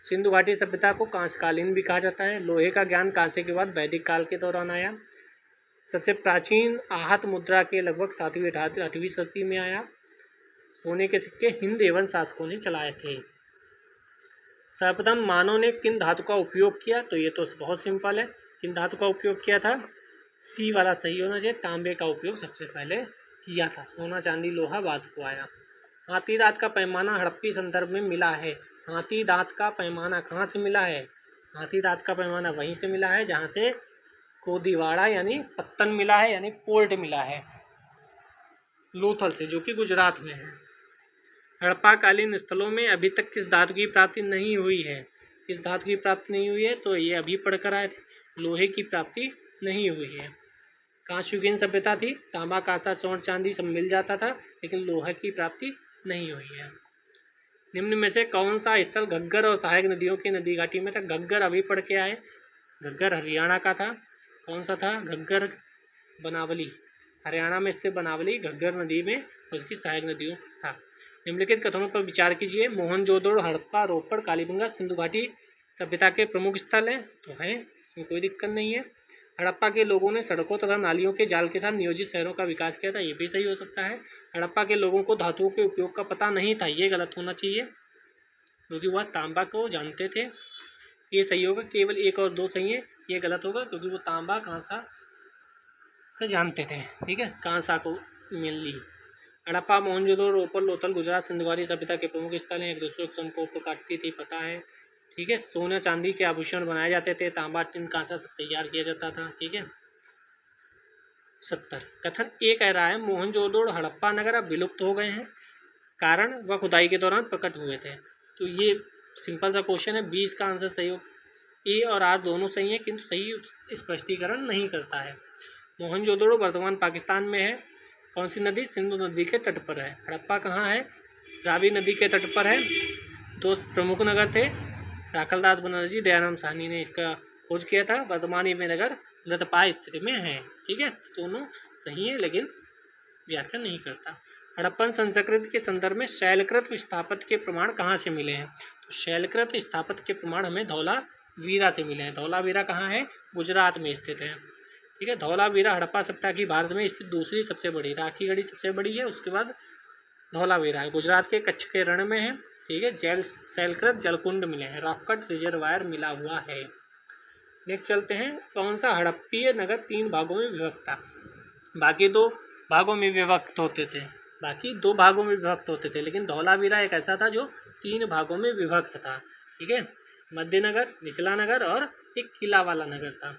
सिंधु घाटी सभ्यता को कांस्यकालीन भी कहा जाता है। लोहे का ज्ञान कांस्य के बाद वैदिक काल के दौरान आया। सबसे प्राचीन आहत मुद्रा के लगभग 7वीं 8वीं सदी में आया। सोने के सिक्के हिंद एवं शासकों ने चलाए थे। सर्वप्रथम मानव ने किन धातु का उपयोग किया? तो ये तो बहुत सिंपल है। किन धातु का उपयोग किया था? सी वाला सही होना चाहिए। तांबे का उपयोग सबसे पहले किया था। सोना, चांदी, लोहा बाद को आया। हाथी दांत का पैमाना हड़प्पी संदर्भ में मिला है। हाथी दांत का पैमाना कहाँ से मिला है? हाथी दांत का पैमाना वहीं से मिला है जहाँ से कोदिवाड़ा यानी पत्तन मिला है, यानी पोर्ट मिला है, लोथल से, जो कि गुजरात में है। हड़प्पा कालीन स्थलों में अभी तक किस धातु की प्राप्ति नहीं हुई है? किस धातु की प्राप्ति नहीं हुई है? तो ये अभी पढ़कर आए थे। लोहे की प्राप्ति नहीं हुई है। कांस्ययुगीन सभ्यता थी। तांबा, कांसा, स्वर्ण, चांदी सब मिल जाता था, लेकिन लोहे की प्राप्ति नहीं हुई है। निम्न में से कौन सा स्थल घग्गर और सहायक नदियों की नदी घाटी में था? घग्गर अभी पढ़ के आए। घग्गर हरियाणा का था। कौन सा था? घग्गर बनावली, हरियाणा में स्थित बनावली घग्गर नदी में उसकी सहायक नदियों था। निम्नलिखित कथनों पर विचार कीजिए। मोहनजोदड़ो, हड़प्पा, रोपड़, कालीबंगा सिंधु घाटी सभ्यता के प्रमुख स्थल हैं। तो है, इसमें कोई दिक्कत नहीं है। हड़प्पा के लोगों ने सड़कों तथा नालियों के जाल के साथ नियोजित शहरों का विकास किया था। ये भी सही हो सकता है। हड़प्पा के लोगों को धातुओं के उपयोग का पता नहीं था। ये गलत होना चाहिए, क्योंकि वह तांबा को जानते थे। ये सही होगा। केवल 1 और 2 सही है। ये गलत होगा, क्योंकि वो तांबा कांसा को जानते थे। ठीक है, कांसा को मेनली। हड़प्पा, मोहनजोदड़ो, रोपड़, लोथल, गुजरात सिंधु घाटी सभ्यता के प्रमुख स्थल हैं। एक दूसरे को संपर्क काटती थी, पता है। ठीक है। सोना चांदी के आभूषण बनाए जाते थे। तांबा, टिन, कांसा सब तैयार किया जाता था। ठीक है। 70 कथन ए कह रहा है मोहनजोदड़ो, हड़प्पा नगर अब विलुप्त हो गए हैं, कारण वह खुदाई के दौरान प्रकट हुए थे। तो ये सिंपल सा क्वेश्चन है। 20 का आंसर सही हो। ए और आर दोनों सही है, किंतु सही स्पष्टीकरण नहीं करता है। मोहनजोदड़ो वर्तमान पाकिस्तान में है। कौन सी नदी? सिंधु नदी के तट पर है। हड़प्पा कहाँ है? रावी नदी के तट पर है। 2 प्रमुख नगर थे। राखालदास बनर्जी, दयाराम साहनी ने इसका खोज किया था। वर्तमान ये नगर लतपाय स्थिति में है। ठीक है। दोनों सही है, लेकिन व्याख्या नहीं करता। हड़प्पन संस्कृति के संदर्भ में शैलकृत स्थापत्य के प्रमाण कहाँ से मिले हैं? तो शैलकृत स्थापत्य के प्रमाण हमें धौलावीरा से मिले हैं। धौलावीरा कहाँ है? गुजरात में स्थित है। ठीक है। धौलावीरा हड़प्पा सभ्यता की भारत में स्थित दूसरी सबसे बड़ी, राखी गढ़ी सबसे बड़ी है, उसके बाद धौलावीरा है। गुजरात के कच्छ के रण में है। ठीक है। शैलकृत जलकुंड मिले हैं। रॉक कट रिजर्वायर मिला हुआ है। नेक्स्ट चलते हैं। कौन सा हड़प्पीय नगर 3 भागों में विभक्त था? बाकी 2 भागों में विभक्त होते थे, लेकिन धौलावीरा एक ऐसा था जो 3 भागों में विभक्त था। ठीक है। मध्य नगर, निचला नगर और एक किला वाला नगर था।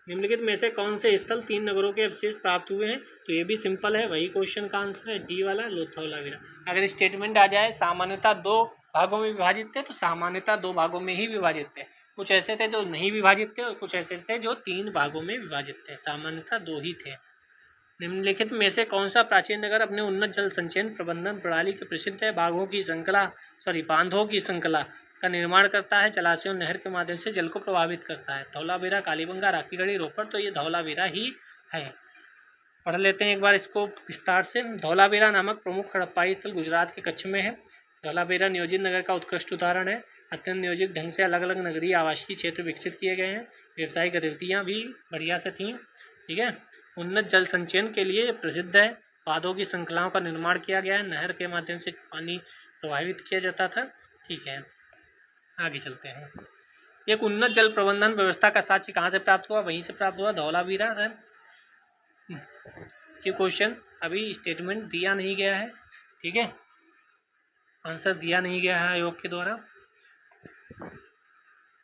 निम्नलिखित में से कौन से स्थल 3 नगरों के अवशेष प्राप्त हुए हैं? तो ये भी सिंपल है, वही क्वेश्चन का आंसर है डी वाला, लोथौलावीरा। अगर स्टेटमेंट आ जाए सामान्यतः 2 भागों में विभाजित थे, तो सामान्यतः 2 भागों में ही विभाजित थे। कुछ ऐसे थे जो नहीं विभाजित थे और कुछ ऐसे थे जो 3 भागों में विभाजित थे। सामान्यतः 2 ही थे। निम्नलिखित में से कौन सा प्राचीन नगर अपने उन्नत जल संचयन प्रबंधन प्रणाली के प्रसिद्ध है? बांधों की श्रृंखला का निर्माण करता है, जलाशयों नहर के माध्यम से जल को प्रभावित करता है। धौलावीरा, कालीबंगा, राखीगढ़ी, रोपड़, तो ये धौलावीरा ही है। पढ़ लेते हैं एक बार इसको विस्तार से। धौलावीरा नामक प्रमुख हड़प्पाई स्थल गुजरात के कच्छ में है। धौलावीरा नियोजित नगर का उत्कृष्ट उदाहरण है। अत्यंत नियोजित ढंग से अलग अलग नगरीय आवासीय क्षेत्र विकसित किए गए हैं। व्यावसायिक गतिविधियाँ भी बढ़िया से थीं। ठीक है। उन्नत जल संचयन के लिए प्रसिद्ध है। बांधों की श्रृंखलाओं का निर्माण किया गया है। नहर के माध्यम से पानी प्रवाहित किया जाता था। ठीक है, आगे चलते हैं। एक उन्नत जल प्रबंधन व्यवस्था का साक्ष्य कहाँ से प्राप्त हुआ? वहीं से प्राप्त हुआ, धौलावीरा है। ये क्वेश्चन अभी स्टेटमेंट दिया नहीं गया है। ठीक है, आंसर दिया नहीं गया है आयोग के द्वारा।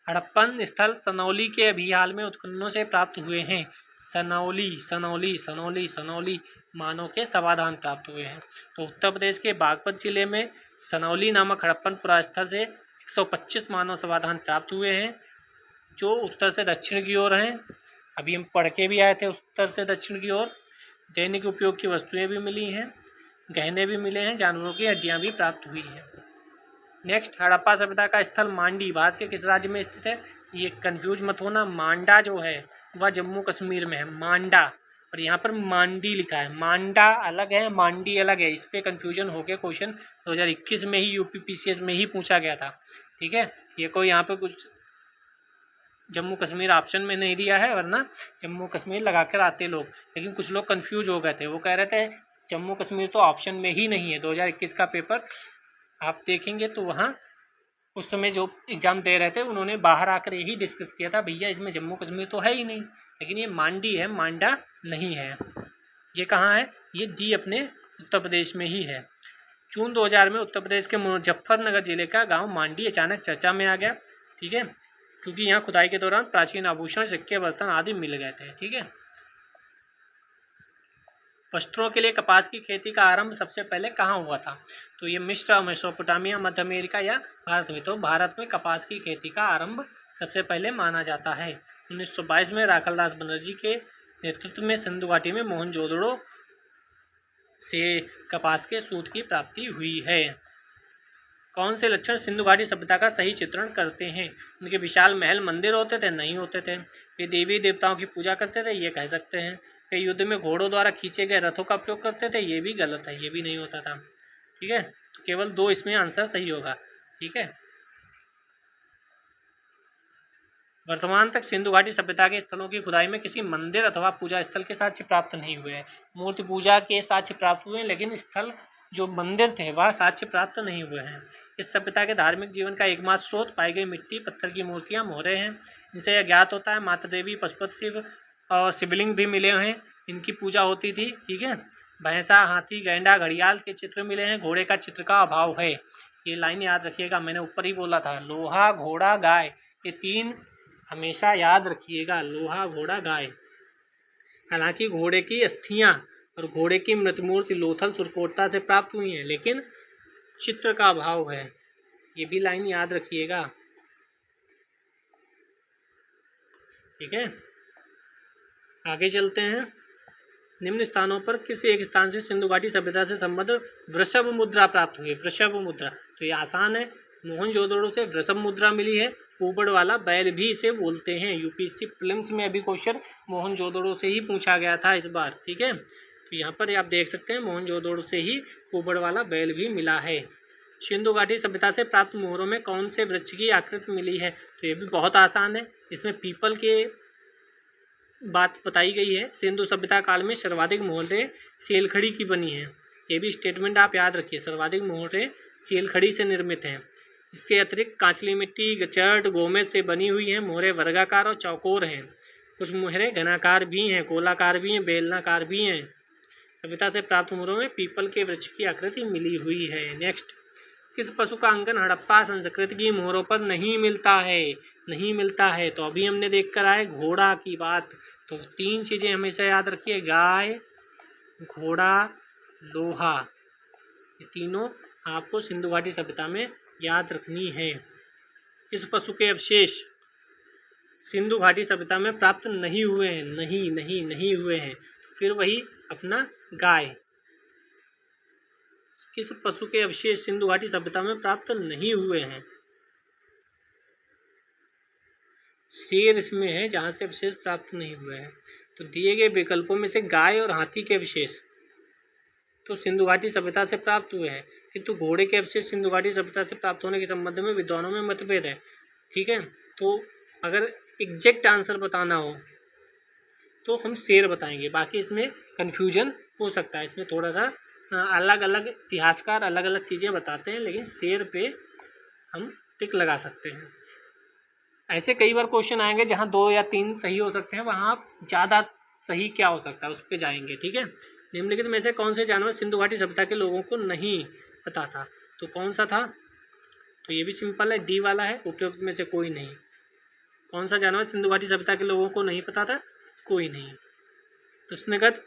हड़प्पन स्थल सनौली के अभी हाल में उत्खननों से प्राप्त हुए हैं। सनौली मानव के समाधान प्राप्त हुए हैं। तो उत्तर प्रदेश के बागपत जिले में सनौली नामक हड़प्पन पुरास्थल से 125 मानव समाधान प्राप्त हुए हैं, जो उत्तर से दक्षिण की ओर हैं। अभी हम पढ़ के भी आए थे, उत्तर से दक्षिण की ओर। दैनिक उपयोग की वस्तुएं भी मिली हैं, गहने भी मिले हैं, जानवरों की हड्डियां भी प्राप्त हुई हैं। नेक्स्ट, हड़प्पा सभ्यता का स्थल मांडी भारत के किस राज्य में स्थित है? ये कंफ्यूज मत होना, मांडा जो है वह जम्मू कश्मीर में है, मांडा, और यहाँ पर मांडी लिखा है। मांडा अलग है, मांडी अलग है। इस पे कंफ्यूजन हो गया। क्वेश्चन 2021 में ही यूपी पीसीएस में ही पूछा गया था। ठीक है, ये कोई यहाँ पे कुछ जम्मू कश्मीर ऑप्शन में नहीं दिया है, वरना जम्मू कश्मीर लगा कर आते लोग, लेकिन कुछ लोग कंफ्यूज हो गए थे। वो कह रहे थे जम्मू कश्मीर तो ऑप्शन में ही नहीं है। 2021 का पेपर आप देखेंगे तो वहाँ उस समय जो एग्ज़ाम दे रहे थे उन्होंने बाहर आकर यही डिस्कस किया था, भैया इसमें जम्मू कश्मीर तो है ही नहीं, लेकिन ये मांडी है, मांडा नहीं है। ये कहाँ है? ये डी अपने उत्तर प्रदेश में ही है। जून 2000 में उत्तर प्रदेश के मुजफ्फरनगर जिले का गांव मांडी अचानक चर्चा में आ गया। ठीक है, क्योंकि यहाँ खुदाई के दौरान प्राचीन आभूषण, सिक्के, बर्तन आदि मिल गए थे। ठीक है, वस्त्रों के लिए कपास की खेती का आरंभ सबसे पहले कहाँ हुआ था? तो ये मिस्र, मेसोपोटामिया, मध्य अमेरिका या भारत में? तो भारत में कपास की खेती का आरंभ सबसे पहले माना जाता है। 1922 में राखलदास बनर्जी के नेतृत्व में सिंधु घाटी में मोहनजोदड़ो से कपास के सूत की प्राप्ति हुई है। कौन से लक्षण सिंधु घाटी सभ्यता का सही चित्रण करते हैं? उनके विशाल महल, मंदिर होते थे? नहीं होते थे। वे देवी देवताओं की पूजा करते थे? ये कह सकते हैं। वे युद्ध में घोड़ों द्वारा खींचे गए रथों का प्रयोग करते थे? ये भी गलत है, ये भी नहीं होता था। ठीक है, तो केवल 2 इसमें आंसर सही होगा। ठीक है, वर्तमान तक सिंधु घाटी सभ्यता के स्थलों की खुदाई में किसी मंदिर अथवा पूजा स्थल के साक्ष्य प्राप्त नहीं हुए हैं। मूर्ति पूजा के साक्ष्य प्राप्त हुए हैं, लेकिन स्थल जो मंदिर थे वह साक्ष्य प्राप्त नहीं हुए हैं। इस सभ्यता के धार्मिक जीवन का एकमात्र स्रोत पाई गई मिट्टी, पत्थर की मूर्तियां, मोहरे हैं। इनसे यह ज्ञात होता है माता देवी, पशुपत शिव और शिवलिंग भी मिले हैं, इनकी पूजा होती थी। ठीक है, भैंसा, हाथी, गैंडा, घड़ियाल के चित्र मिले हैं, घोड़े का चित्र का अभाव है। ये लाइन याद रखिएगा, मैंने ऊपर ही बोला था, लोहा, घोड़ा, गाय, ये 3 हमेशा याद रखिएगा, लोहा, घोड़ा, गाय। हालांकि घोड़े की अस्थियां और घोड़े की मृतमूर्ति लोथल सुरकोटता से प्राप्त हुई हैं, लेकिन चित्र का अभाव है। ये भी लाइन याद रखिएगा। ठीक है, आगे चलते हैं। निम्न स्थानों पर किस एक स्थान से सिंधु घाटी सभ्यता से संबद्ध वृषभ मुद्रा प्राप्त हुई है? वृषभ मुद्रा तो ये आसान है, मोहनजोदड़ो से वृषभ मुद्रा मिली है। कुबड़ वाला बैल भी इसे बोलते हैं। यूपीएससी प्रीलिम्स में अभी क्वेश्चन मोहनजोदड़ो से ही पूछा गया था इस बार। ठीक है, तो यहाँ पर आप देख सकते हैं मोहनजोदड़ो से ही कुबड़ वाला बैल भी मिला है। सिंधु घाटी सभ्यता से प्राप्त मोहरों में कौन से वृक्ष की आकृति मिली है? तो ये भी बहुत आसान है, इसमें पीपल के बात बताई गई है। सिंधु सभ्यता काल में सर्वाधिक मोहरें सेलखड़ी की बनी हैं। ये भी स्टेटमेंट आप याद रखिए, सर्वाधिक मोहरें सेलखड़ी से निर्मित हैं। इसके अतिरिक्त कांचली मिट्टी, गचर्ट, गोमेद से बनी हुई हैं। मोहरें वर्गाकार और चौकोर हैं। कुछ मोहरें घनाकार भी हैं, गोलाकार भी हैं, बेलनाकार भी हैं। सभ्यता से प्राप्त मोहरों में पीपल के वृक्ष की आकृति मिली हुई है। नेक्स्ट, किस पशु का अंकन हड़प्पा संस्कृति की मोहरों पर नहीं मिलता है? नहीं मिलता है। तो अभी हमने देख कर आए घोड़ा की बात। तो 3 चीज़ें हमेशा याद रखिए, गाय, घोड़ा, लोहा, ये तीनों आपको सिंधु घाटी सभ्यता में याद रखनी है। किस पशु के अवशेष सिंधु घाटी सभ्यता में प्राप्त नहीं हुए हैं? नहीं हुए हैं। तो फिर वही अपना गाय। किस पशु के अवशेष सिंधु घाटी सभ्यता में प्राप्त नहीं हुए हैं? शेर इसमें है जहाँ से अवशेष प्राप्त नहीं हुए हैं। तो दिए गए विकल्पों में से गाय और हाथी के अवशेष तो सिंधु घाटी सभ्यता से प्राप्त हुए हैं, किंतु घोड़े के अवशेष सिंधु घाटी सभ्यता से प्राप्त होने के संबंध में विद्वानों में मतभेद है। ठीक है, तो अगर एग्जैक्ट आंसर बताना हो तो हम शेर बताएंगे, बाकी इसमें कन्फ्यूजन हो सकता है। इसमें थोड़ा सा अलग अलग इतिहासकार अलग अलग चीज़ें बताते हैं, लेकिन शेर पे हम टिक लगा सकते हैं। ऐसे कई बार क्वेश्चन आएंगे जहाँ 2 या 3 सही हो सकते हैं, वहाँ आप ज़्यादा सही क्या हो सकता है उस पर जाएंगे। ठीक है, निम्नलिखित में से कौन से जानवर सिंधु घाटी सभ्यता के लोगों को नहीं पता था? तो कौन सा था? तो ये भी सिंपल है, डी वाला है, उपयुक्त में से कोई नहीं। कौन सा जानवर सिंधु घाटी सभ्यता के लोगों को नहीं पता था? कोई नहीं। प्रश्नगत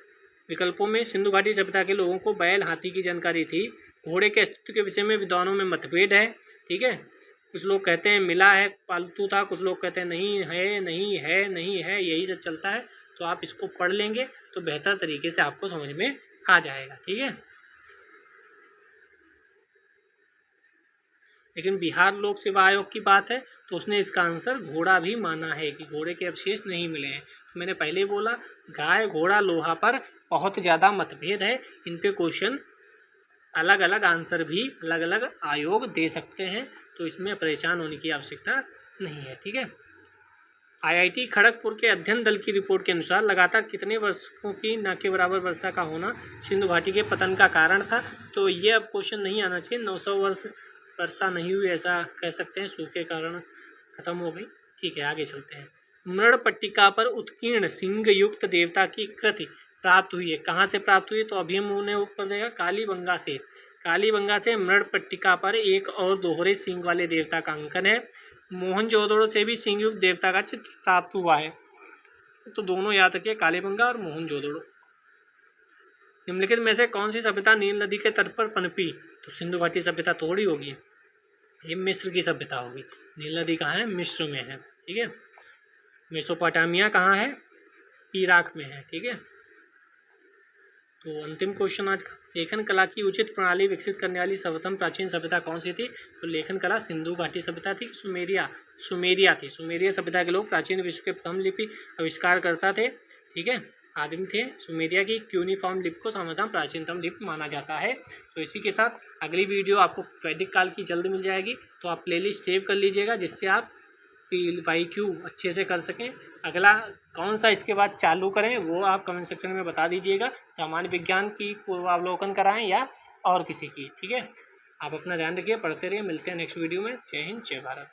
विकल्पों में सिंधु घाटी सभ्यता के लोगों को बैल, हाथी की जानकारी थी। घोड़े के अस्तित्व के विषय में विद्वानों में मतभेद है। ठीक है, कुछ लोग कहते हैं मिला है, पालतू था, कुछ लोग कहते हैं नहीं है, यही सब चलता है। तो आप इसको पढ़ लेंगे तो बेहतर तरीके से आपको समझ में आ जाएगा। ठीक है, लेकिन बिहार लोक सेवा आयोग की बात है तो उसने इसका आंसर घोड़ा भी माना है कि घोड़े के अवशेष नहीं मिले हैं। तो मैंने पहले ही बोला गाय, घोड़ा, लोहा पर बहुत ज़्यादा मतभेद है। इन पे क्वेश्चन अलग अलग आंसर भी अलग अलग आयोग दे सकते हैं, तो इसमें परेशान होने की आवश्यकता नहीं है। ठीक है, IIT खड़गपुर के अध्ययन दल की रिपोर्ट के अनुसार लगातार कितने वर्षों की न के बराबर वर्षा का होना सिंधु घाटी के पतन का कारण था? तो ये अब क्वेश्चन नहीं आना चाहिए। 900 वर्ष वर्षा नहीं हुई ऐसा कह सकते हैं, सूखे कारण खत्म हो गई। ठीक है, आगे चलते हैं। मृण पट्टिका पर उत्कीर्ण सिंह युक्त देवता की कृति प्राप्त हुई है, कहाँ से प्राप्त हुई है? तो अभी हम उन्हें ऊपर देगा कालीबंगा से। कालीबंगा से मृण पट्टिका पर एक और दोहरे सिंह वाले देवता का अंकन है। मोहनजोदड़ो से भी सिंह युक्त देवता का चित्र प्राप्त हुआ है। तो दोनों याद रखिए, कालीबंगा और मोहनजोदड़ो। निम्नलिखित में से कौन सी सभ्यता नील नदी के तट पर पनपी? तो सिंधु घाटी सभ्यता थोड़ी होगी, ये मिस्र की सभ्यता होगी। नील नदी कहाँ है? मिस्र में है। ठीक है, मेसोपोटामिया कहाँ है? इराक में है। ठीक है, तो अंतिम क्वेश्चन आज का, लेखन कला की उचित प्रणाली विकसित करने वाली सर्वप्रथम प्राचीन सभ्यता कौन सी थी? तो लेखन कला सिंधु घाटी सभ्यता थी। सुमेरिया थी। सुमेरिया सभ्यता के लोग प्राचीन विश्व के प्रथम लिपि आविष्कार करता थे। ठीक है, आदिम थे। सुमेरिया की क्यूनिफॉर्म लिपि को सर्वप्रथम प्राचीनतम लिपि माना जाता है। तो इसी के साथ अगली वीडियो आपको वैदिक काल की जल्द मिल जाएगी, तो आप प्लेलिस्ट सेव कर लीजिएगा जिससे आप PYQ अच्छे से कर सकें। अगला कौन सा इसके बाद चालू करें वो आप कमेंट सेक्शन में बता दीजिएगा। सामान्य विज्ञान की पूर्वावलोकन कराएं या और किसी की। ठीक है, आप अपना ध्यान रखिए, पढ़ते रहिए। मिलते हैं नेक्स्ट वीडियो में। जय हिंद, जय भारत।